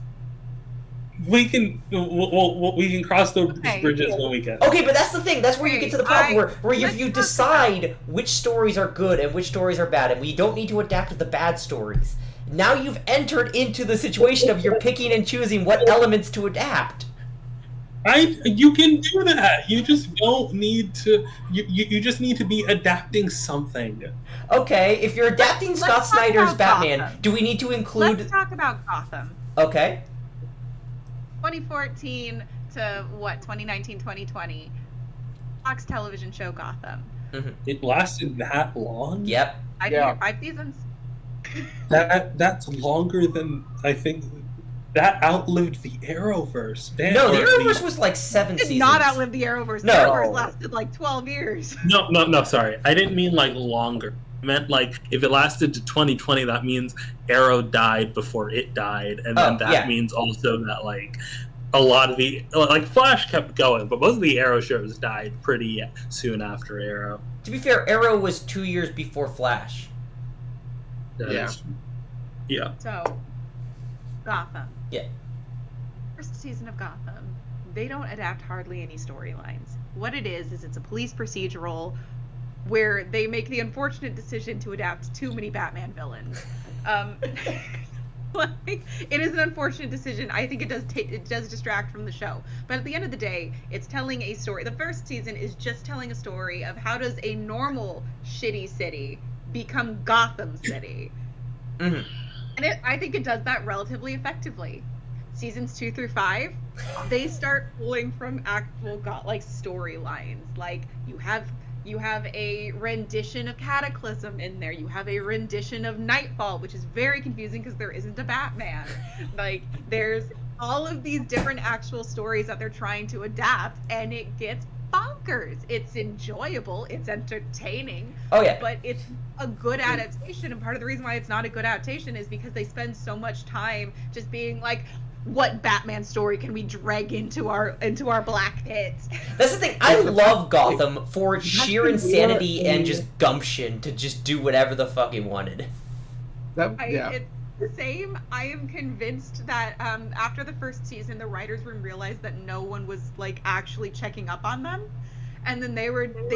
We can we can cross those bridges when we get. Okay, but that's the thing. That's where you get to the problem where if you decide which stories are good and which stories are bad, and we don't need to adapt the bad stories. Now you've entered into the situation of you're picking and choosing what elements to adapt. You can do that. You just don't need to. You just need to be adapting something. Okay, if you're adapting Scott Snyder's Batman, Gotham. do we need to include? Let's talk about Gotham. Okay. 2014 to 2019, 2020. Fox television show Gotham. Mm-hmm. It lasted that long? Yep. I think 5 seasons. That's longer than I think. That outlived the Arrowverse. Damn, No, the Arrowverse was like 7 Did seasons. not outlive the Arrowverse. No. The Arrowverse lasted like 12 years. No, sorry. I didn't mean like longer. I meant like if it lasted to 2020, that means Arrow died before it died, and then that means also that like a lot of the like Flash kept going, but most of the Arrow shows died pretty soon after Arrow. To be fair, Arrow was 2 years before Flash. Yeah. So, Gotham. Yeah. First season of Gotham. They don't adapt hardly any storylines. What it is it's a police procedural where they make the unfortunate decision to adapt too many Batman villains. Like, it is an unfortunate decision. I think it does distract from the show. But at the end of the day, it's telling a story. The first season is just telling a story of how does a normal shitty city become Gotham City. Mm-hmm. And I think it does that relatively effectively. Seasons 2 through 5, they start pulling from actual storylines. Like you have a rendition of Cataclysm in there. You have a rendition of Nightfall, which is very confusing because there isn't a Batman. Like there's all of these different actual stories that they're trying to adapt, and it gets bonkers. It's enjoyable. It's entertaining. Oh yeah. But it's a good adaptation, and part of the reason why it's not a good adaptation is because they spend so much time just being like, what Batman story can we drag into our black pit? That's the thing. I love Gotham for sheer insanity and just gumption to just do whatever the fuck he wanted. It's the same. I am convinced that after the first season, the writers' room realized that no one was like actually checking up on them, and then they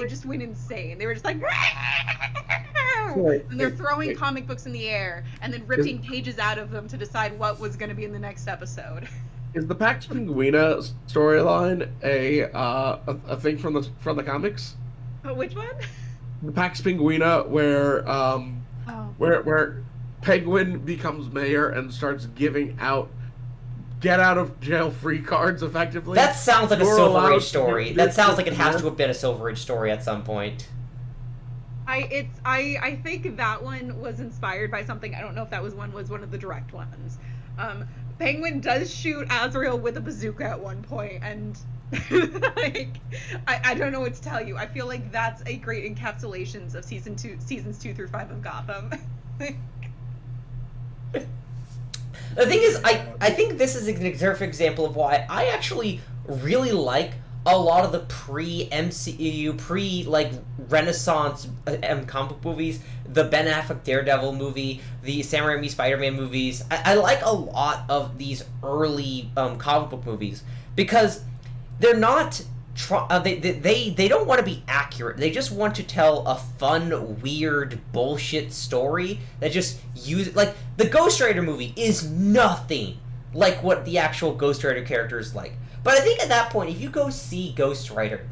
just went insane. They were just like, and they're throwing comic books in the air and then ripping pages out of them to decide what was going to be in the next episode. Is the Pax Penguina storyline a thing from the comics? Which one? The Pax Penguina, where Penguin becomes mayor and starts giving out get out of jail free cards effectively. That sounds like a Silver Age story. That sounds like it has to have been a Silver Age story at some point. I think that one was inspired by something. I don't know if that was one of the direct ones. Penguin does shoot Azrael with a bazooka at one point, and like I don't know what to tell you. I feel like that's a great encapsulation of seasons 2 through 5 of Gotham. The thing is, I think this is an perfect example of why I actually really like a lot of the pre-MCU, Renaissance comic book movies, the Ben Affleck Daredevil movie, the Sam Raimi Spider-Man movies. I like a lot of these early comic book movies because they're not they don't want to be accurate. They just want to tell a fun, weird, bullshit story that just like the Ghost Rider movie is nothing like what the actual Ghost Rider character is like. But I think at that point, if you go see Ghost Rider,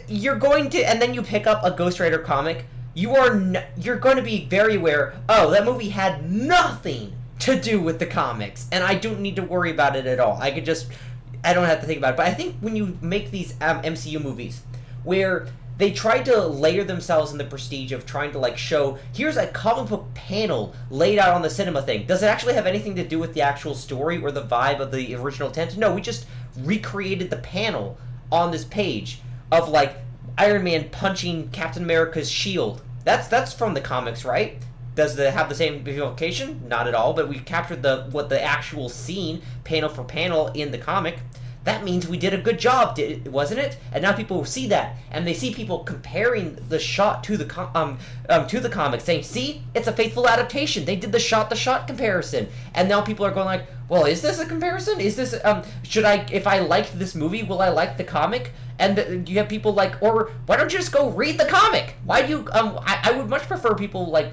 you're going to, and then you pick up a Ghost Rider comic, you're going to be very aware. Oh, that movie had nothing to do with the comics, and I don't need to worry about it at all. I don't have to think about it. But I think when you make these MCU movies where they try to layer themselves in the prestige of trying to like show, here's a comic book panel laid out on the cinema thing. Does it actually have anything to do with the actual story or the vibe of the original intent? No, we just recreated the panel on this page of like Iron Man punching Captain America's shield. That's from the comics, right? Does it have the same evocation? Not at all, but we captured what the actual scene, panel for panel, in the comic. That means we did a good job, wasn't it? And now people see that, and they see people comparing the shot to the comic, saying, "See, it's a faithful adaptation. They did the shot-to-shot comparison." And now people are going like, "Well, is this a comparison? Is this should I? If I liked this movie, will I like the comic?" And you have people like, "Or why don't you just go read the comic? Why do you?" I would much prefer people like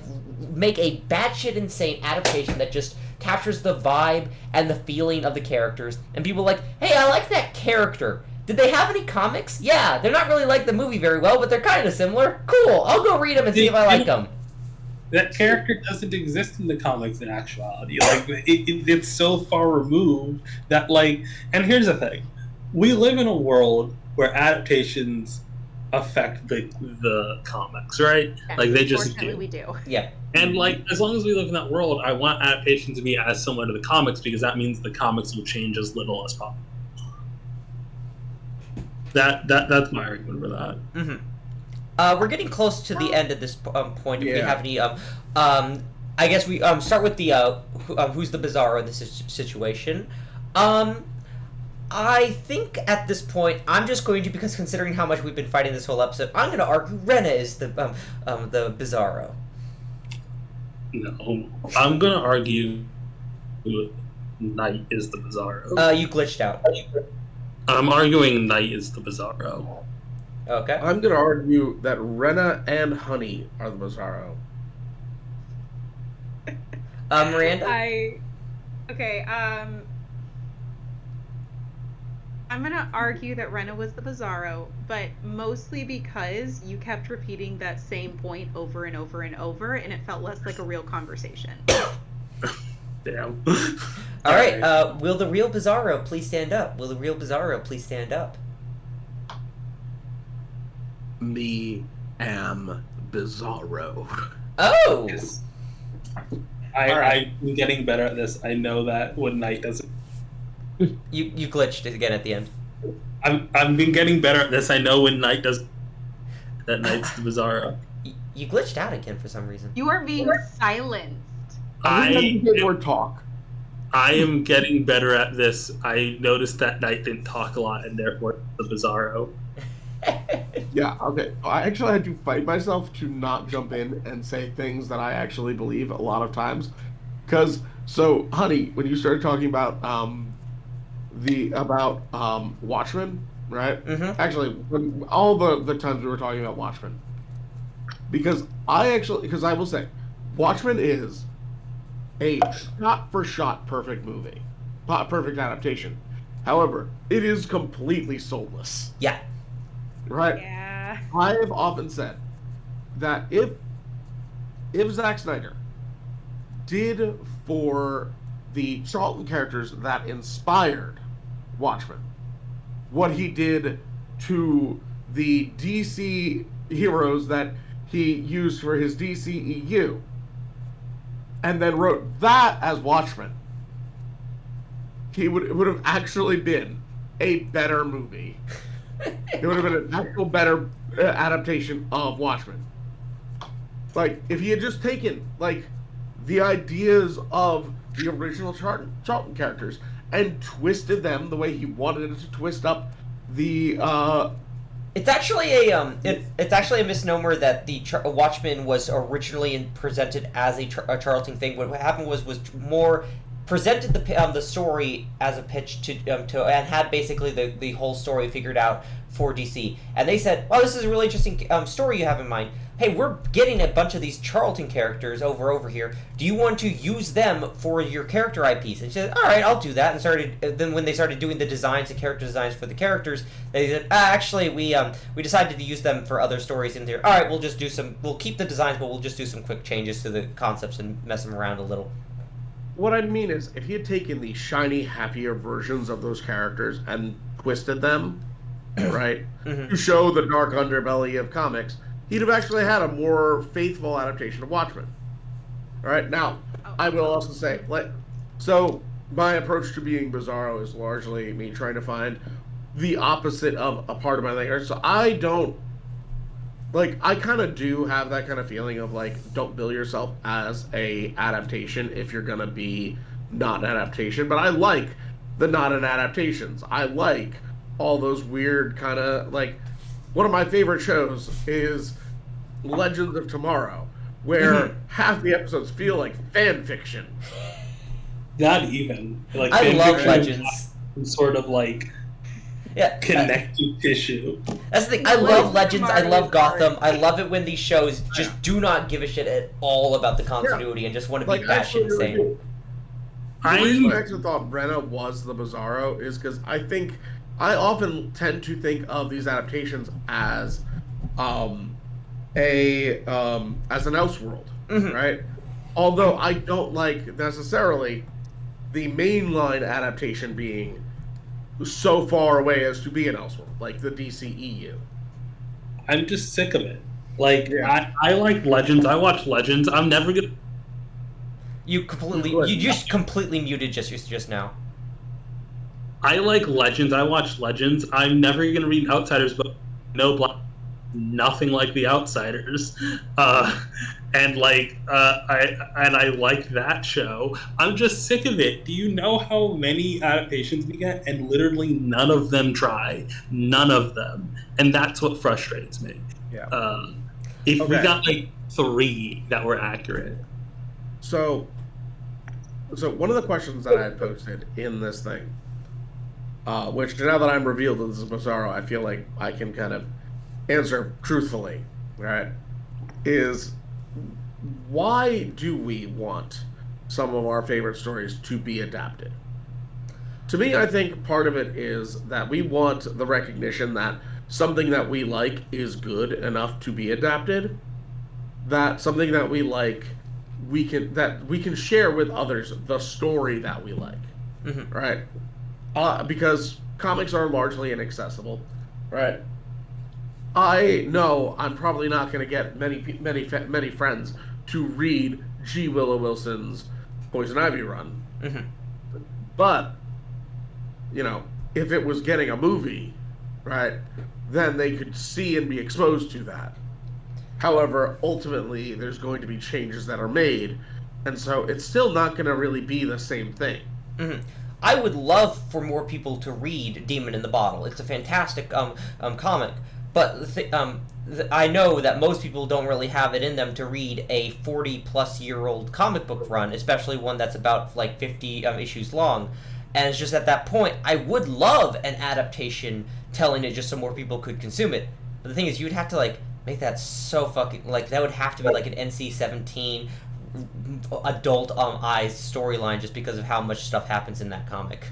make a batshit insane adaptation that just captures the vibe and the feeling of the characters, and people are like, hey, I like that character. Did they have any comics? Yeah, they're not really like the movie very well, but they're kind of similar. Cool, I'll go read them and see if I like them. That character doesn't exist in the comics in actuality. Like, it's so far removed that, like, and here's the thing. We live in a world where adaptations affect the comics, right? Yes, like, they just unfortunately, do. we do. Yeah. And, like, as long as we live in that world, I want adaptation to be as similar to the comics, because that means the comics will change as little as possible. That's my argument for that. Mm-hmm. We're getting close to the end of this point. If we have any, I guess we start with the who's the Bizarro in this situation. I think at this point, I'm just going to, because considering how much we've been fighting this whole episode, I'm going to argue Rena is the Bizarro. No, I'm going to argue Knight is the Bizarro. You glitched out. I'm arguing Knight is the Bizarro. Okay. I'm going to argue that Rena and Honey are the Bizarro. Miranda? I'm going to argue that Rena was the Bizarro, but mostly because you kept repeating that same point over and over and over, and it felt less like a real conversation. Damn. All right, will the real Bizarro please stand up? Will the real Bizarro please stand up? Me am Bizarro. Oh! Yes. Alright. I'm getting better at this. I know that when Knight doesn't. You glitched it again at the end. I've been getting better at this. I know when Knight does. That Knight's the Bizarro. You glitched out again for some reason. You are being silenced. Talk. I am getting better at this. I noticed that Knight didn't talk a lot, and therefore the Bizarro. Yeah, okay. I actually had to fight myself to not jump in and say things that I actually believe a lot of times. Because, so, Honey, when you started talking about Watchmen, right? Mm-hmm. Actually, when, all the times we were talking about Watchmen. Because I will say, Watchmen is a shot-for-shot perfect movie. Perfect adaptation. However, it is completely soulless. Yeah. Right? Yeah. I have often said that if Zack Snyder did for the Charlton characters that inspired Watchmen what he did to the DC heroes that he used for his DCEU, and then wrote that as Watchmen, it would have actually been a better movie. It would have been an actual better adaptation of Watchmen. Like, if he had just taken, like, the ideas of the original Charlton characters and twisted them the way he wanted it to twist up the, It's actually a misnomer that the Watchmen was originally presented as a Charlton thing. What happened was more presented the story as a pitch to and had basically the whole story figured out for DC, and they said, "Well, this is a really interesting story you have in mind. Hey, we're getting a bunch of these Charlton characters over here. Do you want to use them for your character IPs?" And she said, "All right, I'll do that." And then when they started doing the character designs for the characters, they said, "Actually, we decided to use them for other stories in there. All right, we'll keep the designs, but we'll just do some quick changes to the concepts and mess them around a little." What I mean is, if he had taken the shiny, happier versions of those characters and twisted them, right, to show the dark underbelly of comics, he'd have actually had a more faithful adaptation of Watchmen. All right, now, I will also say, so my approach to being Bizarro is largely me trying to find the opposite of a part of my thing. So I don't, I kind of do have that kind of feeling of, don't bill yourself as a adaptation if you're going to be not an adaptation. But I like the not an adaptations. I like all those weird kind of, one of my favorite shows is Legends of Tomorrow, where half the episodes feel like fan fiction. Not even. I love Legends. Sort of connective tissue. That's the thing. I love Legends. I love Gotham. I love it when these shows just do not give a shit at all about the continuity and just want to be batshit insane. The reason I actually thought Rena was the Bizarro is because I often tend to think of these adaptations as an Elseworld, right? Although I don't like necessarily the mainline adaptation being so far away as to be an Elseworld, like the DCEU. I'm just sick of it. I like Legends. I watch Legends. I'm never gonna. You just completely muted just now. I like Legends. I watch Legends. I'm never gonna read Outsiders, but no black. Nothing like the Outsiders, and I like that show. I'm just sick of it. Do you know how many adaptations we get, and literally none of them try, none of them, and that's what frustrates me. Yeah. We got 3 that were accurate. So one of the questions that I had posted in this thing, which now that I'm revealed that this is Bizarro, I feel like I can kind of answer truthfully, right, is why do we want some of our favorite stories to be adapted? To me, I think part of it is that we want the recognition that something that we like is good enough to be adapted, that something that we like, we can share with others the story that we like, right? Because comics are largely inaccessible, right? I know I'm probably not going to get many friends to read G. Willow Wilson's Poison Ivy run. But, if it was getting a movie, right, then they could see and be exposed to that. However, ultimately, there's going to be changes that are made, and so it's still not going to really be the same thing. I would love for more people to read Demon in the Bottle. It's a fantastic comic. But I know that most people don't really have it in them to read a 40-plus-year-old comic book run, especially one that's about 50 issues long. And it's just at that point, I would love an adaptation telling it just so more people could consume it. But the thing is, you'd have to make that so fucking that would have to be an NC-17 adult eyes storyline just because of how much stuff happens in that comic.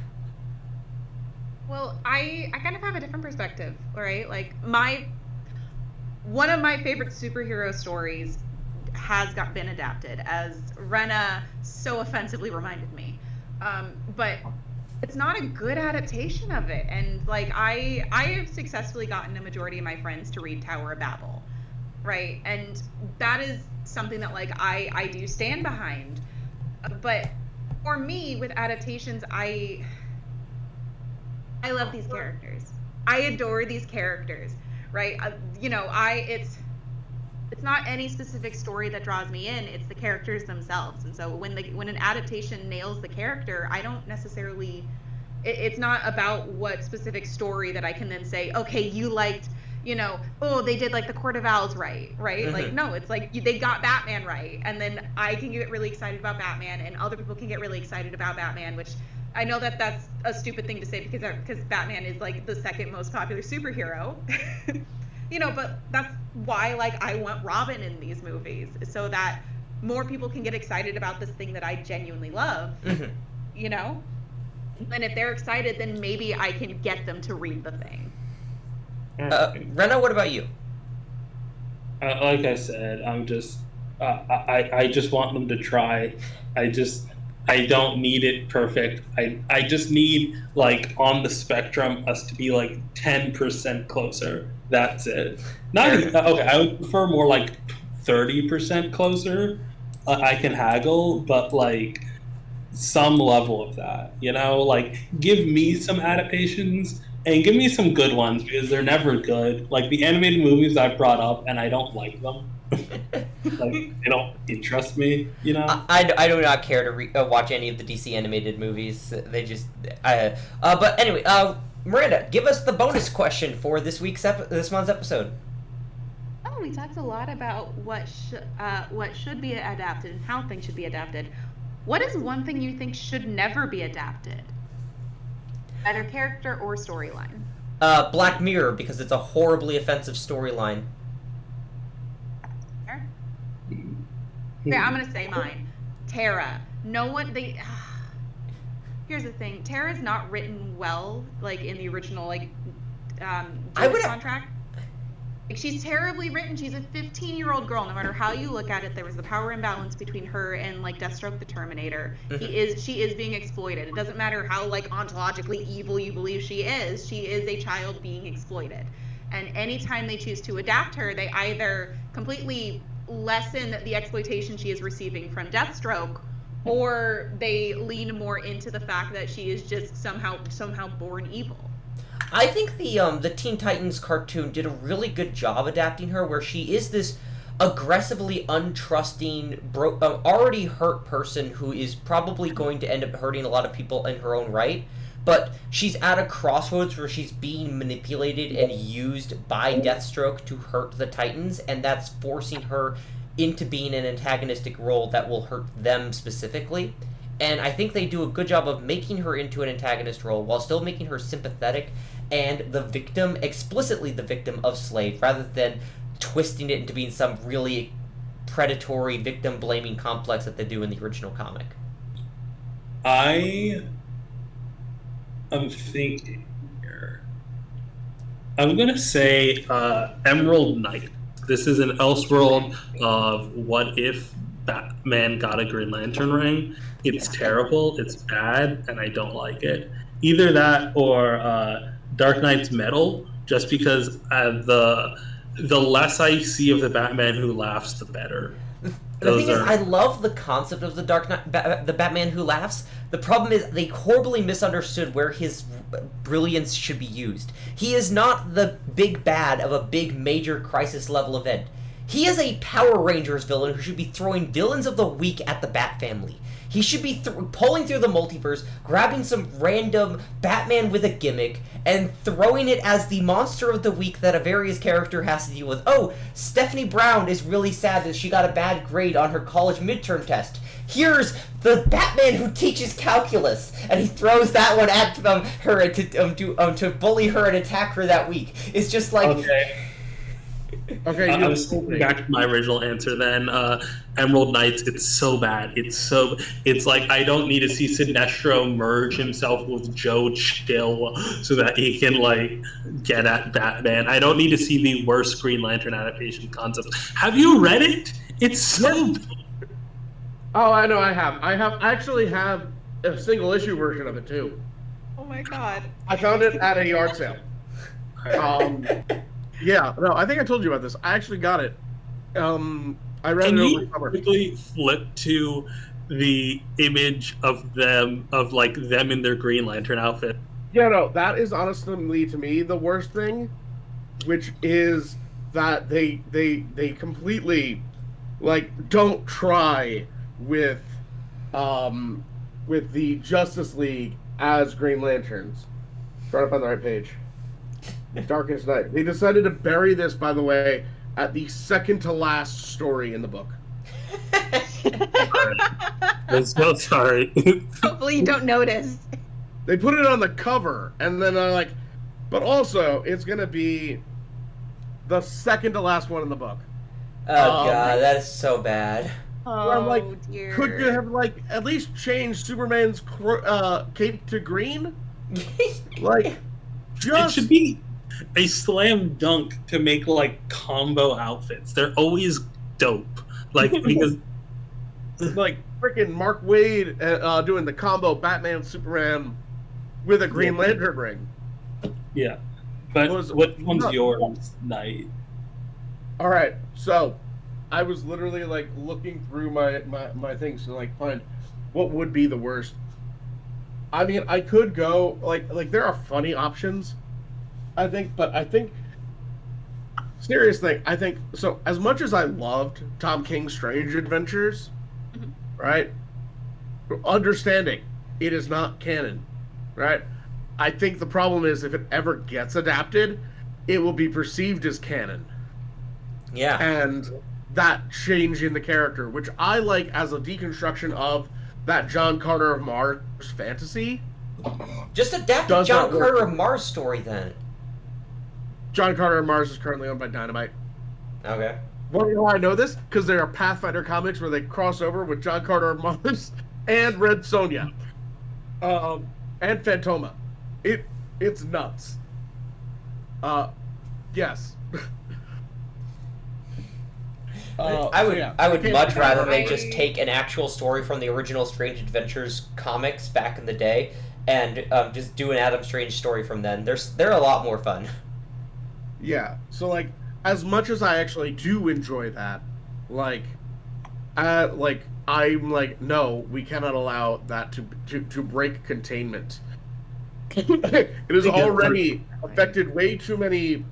Well, I kind of have a different perspective, right? One of my favorite superhero stories has been adapted, as Rena so offensively reminded me. But it's not a good adaptation of it. And I have successfully gotten a majority of my friends to read Tower of Babel, right? And that is something that I do stand behind. But for me, with adaptations, I love these characters. I adore these characters, right? It's not any specific story that draws me in. It's the characters themselves. And so when an adaptation nails the character, I don't necessarily. It's not about what specific story that I can then say, okay, you liked, oh, they did like the Court of Owls right? Mm-hmm. Like, no, it's like they got Batman right. And then I can get really excited about Batman, and other people can get really excited about Batman, which I know that that's a stupid thing to say because Batman is like the second most popular superhero. But that's why like I want Robin in these movies, so that more people can get excited about this thing that I genuinely love. Mm-hmm. And if they're excited, then maybe I can get them to read the thing. Rena, what about you? Like I said, I'm just I just want them to try. I don't need it perfect. I just need, like, on the spectrum, us to be like 10% closer. That's it. Not even, okay. I would prefer more like 30% closer. I can haggle, but like some level of that. Like, give me some adaptations. And give me some good ones, because they're never good. Like, the animated movies I brought up, and I don't like them. Like, they don't interest me, I do not care to watch any of the DC animated movies. They just... but anyway, Miranda, give us the bonus question for this month's episode. Oh, we talked a lot about what should be adapted and how things should be adapted. What is one thing you think should never be adapted? Either character or storyline. Black Mirror, because it's a horribly offensive storyline. Yeah, I'm gonna say mine. Tara. Here's the thing. Tara's not written well, like in the original, like contract. Like, she's terribly written. She's a 15-year-old girl. No matter how you look at it, there was the power imbalance between her and like Deathstroke the Terminator. Mm-hmm. She is being exploited. It doesn't matter how like ontologically evil you believe she is a child being exploited. And anytime they choose to adapt her, they either completely lessen the exploitation she is receiving from Deathstroke, or they lean more into the fact that she is just somehow born evil. I think the Teen Titans cartoon did a really good job adapting her, where she is this aggressively untrusting, already hurt person who is probably going to end up hurting a lot of people in her own right, but she's at a crossroads where she's being manipulated and used by Deathstroke to hurt the Titans, and that's forcing her into being an antagonistic role that will hurt them specifically. And I think they do a good job of making her into an antagonist role while still making her sympathetic and explicitly the victim of Slade, rather than twisting it into being some really predatory, victim-blaming complex that they do in the original comic. I'm thinking here. I'm going to say Emerald Knight. This is an Elseworld of what if Batman got a Green Lantern ring. It's terrible, it's bad, and I don't like it. Either that or Dark Knight's Metal, just because the less I see of the Batman who laughs, the better. The thing is, I love the concept of the Dark Knight, the Batman who laughs. The problem is they horribly misunderstood where his brilliance should be used. He is not the big bad of a big major crisis level event. He is a Power Rangers villain who should be throwing villains of the week at the Bat family. He should be pulling through the multiverse, grabbing some random Batman with a gimmick, and throwing it as the monster of the week that a various character has to deal with. Oh, Stephanie Brown is really sad that she got a bad grade on her college midterm test. Here's the Batman who teaches calculus, and he throws that one at her to bully her and attack her that week. It's just like... Okay, I was back to my original answer then. Emerald Knights, it's so bad. It's like I don't need to see Sinestro merge himself with Joe Chill so that he can like get at Batman. I don't need to see the worst Green Lantern adaptation concept. Have you read it? It's so bad. Oh, I know I have. I actually have a single issue version of it too. Oh my god. I found it at a yard sale. Yeah, no, I think I told you about this. I actually got it. I read it over summer. Can you quickly flip to the image of them in their Green Lantern outfit? Yeah, no, that is honestly to me the worst thing, which is that they completely like don't try with the Justice League as Green Lanterns. Trying to find the right page. Darkest Night. They decided to bury this, by the way, at the second to last story in the book. I'm so sorry. Hopefully you don't notice. They put it on the cover, and then I'm like, but also, it's going to be the second to last one in the book. Oh god, that is so bad. Oh, I'm like, dear. could you have, like, at least changed Superman's cape to green? Like, It just... should be a slam dunk to make like combo outfits. They're always dope. Like because like freaking Mark Waid doing the combo Batman Superman with a Green Lantern ring. yeah. But what one's yours, Knight? All right, so I was literally like looking through my things to like find what would be the worst. I mean, I could go like there are funny options, I think, but I think serious thing. I think so. As much as I loved Tom King's Strange Adventures, right? Understanding it is not canon, right? I think the problem is if it ever gets adapted, it will be perceived as canon. Yeah. And that change in the character, which I like as a deconstruction of that John Carter of Mars fantasy. Just adapt the John Carter of Mars story then. John Carter of Mars is currently owned by Dynamite. Okay. Well, you know why I know this? Because there are Pathfinder comics where they cross over with John Carter of Mars and Red Sonja. And Phantoma. It's nuts. Yes. I would much rather they just take an actual story from the original Strange Adventures comics back in the day and just do an Adam Strange story from then. They're a lot more fun. Yeah. So like, as much as I actually do enjoy that, I'm like, no, we cannot allow that to break containment. It has already affected way too many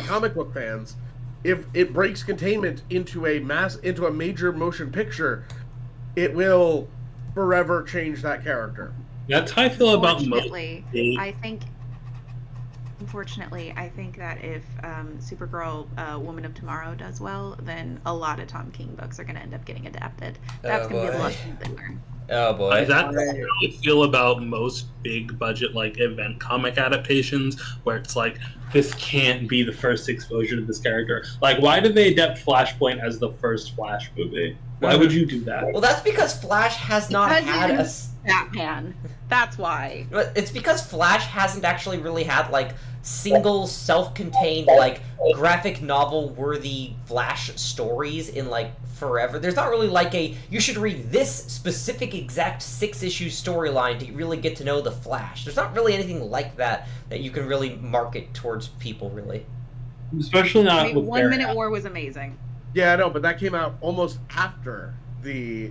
comic book fans. If it breaks containment into a major motion picture, it will forever change that character. That's how I feel about most. Unfortunately, I think that if Supergirl, Woman of Tomorrow does well, then a lot of Tom King books are going to end up getting adapted. That's going to be the lesson they learn. Oh boy. That's how I feel about most big budget like event comic adaptations, where it's like, this can't be the first exposure to this character. Like, why did they adapt Flashpoint as the first Flash movie? Why would you do that? Well, that's because Flash has not had a Batman. That's why. It's because Flash hasn't actually really had like single self-contained like graphic novel worthy Flash stories in like forever. There's not really like you should read this specific exact 6-issue storyline to really get to know the Flash. There's not really anything like that you can really market towards people, really. Especially not with 1 Minute War was amazing. Yeah, I know, but that came out almost after the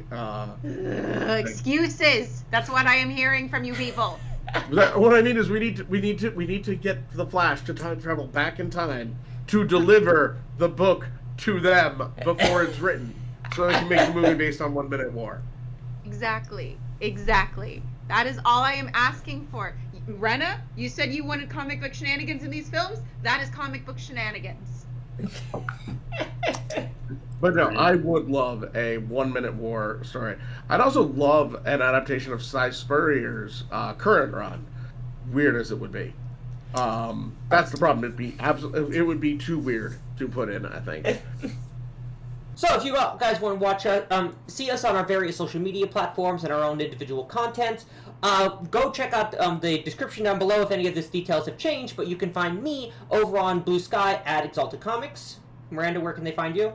excuses. That's what I am hearing from you people. What I mean is we need to get the Flash to time travel back in time to deliver the book to them before it's written, so they can make the movie based on 1 Minute War. Exactly. That is all I am asking for. Rena, you said you wanted comic book shenanigans in these films. That is comic book shenanigans. But no, I would love a 1 Minute War story. I'd also love an adaptation of Cy Spurrier's current run, weird as it would be. That's the problem. It would be too weird to put in, I think. So if you guys want to watch see us on our various social media platforms and our own individual content, go check out the description down below if any of these details have changed, but you can find me over on Blue Sky at Exalted Comics. Miranda, where can they find you?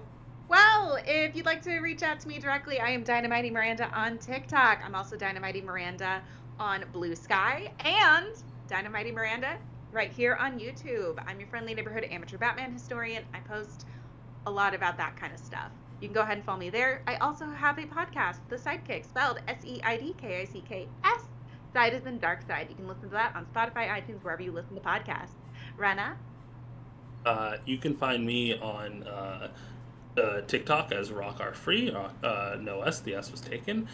Well, if you'd like to reach out to me directly, I am DinoMightyMiranda on TikTok. I'm also DinoMightyMiranda on Blue Sky and DinoMightyMiranda right here on YouTube. I'm your friendly neighborhood amateur Batman historian. I post a lot about that kind of stuff. You can go ahead and follow me there. I also have a podcast, The Sidekick, spelled SEIDKICKS. Side is in dark side. You can listen to that on Spotify, iTunes, wherever you listen to podcasts. Rena? You can find me on TikTok as RockRFree. No S, the S was taken.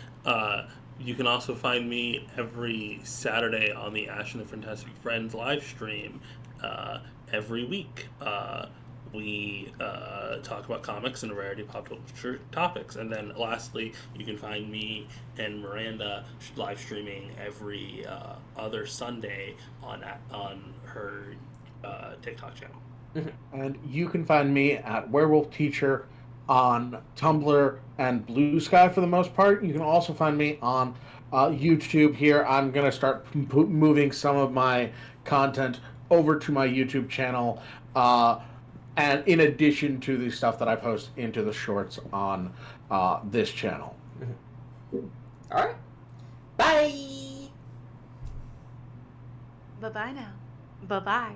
You can also find me every Saturday on the Ash and the Fantastic Friends live stream every week. We talk about comics and rarity pop culture topics. And then lastly, you can find me and Miranda live streaming every other Sunday on her TikTok channel. And you can find me at Werewolf Teacher on Tumblr and Blue Sky for the most part. You can also find me on YouTube here. I'm going to start moving some of my content over to my YouTube channel. And in addition to the stuff that I post into the shorts on this channel. All right. Bye. Bye-bye now. Bye-bye.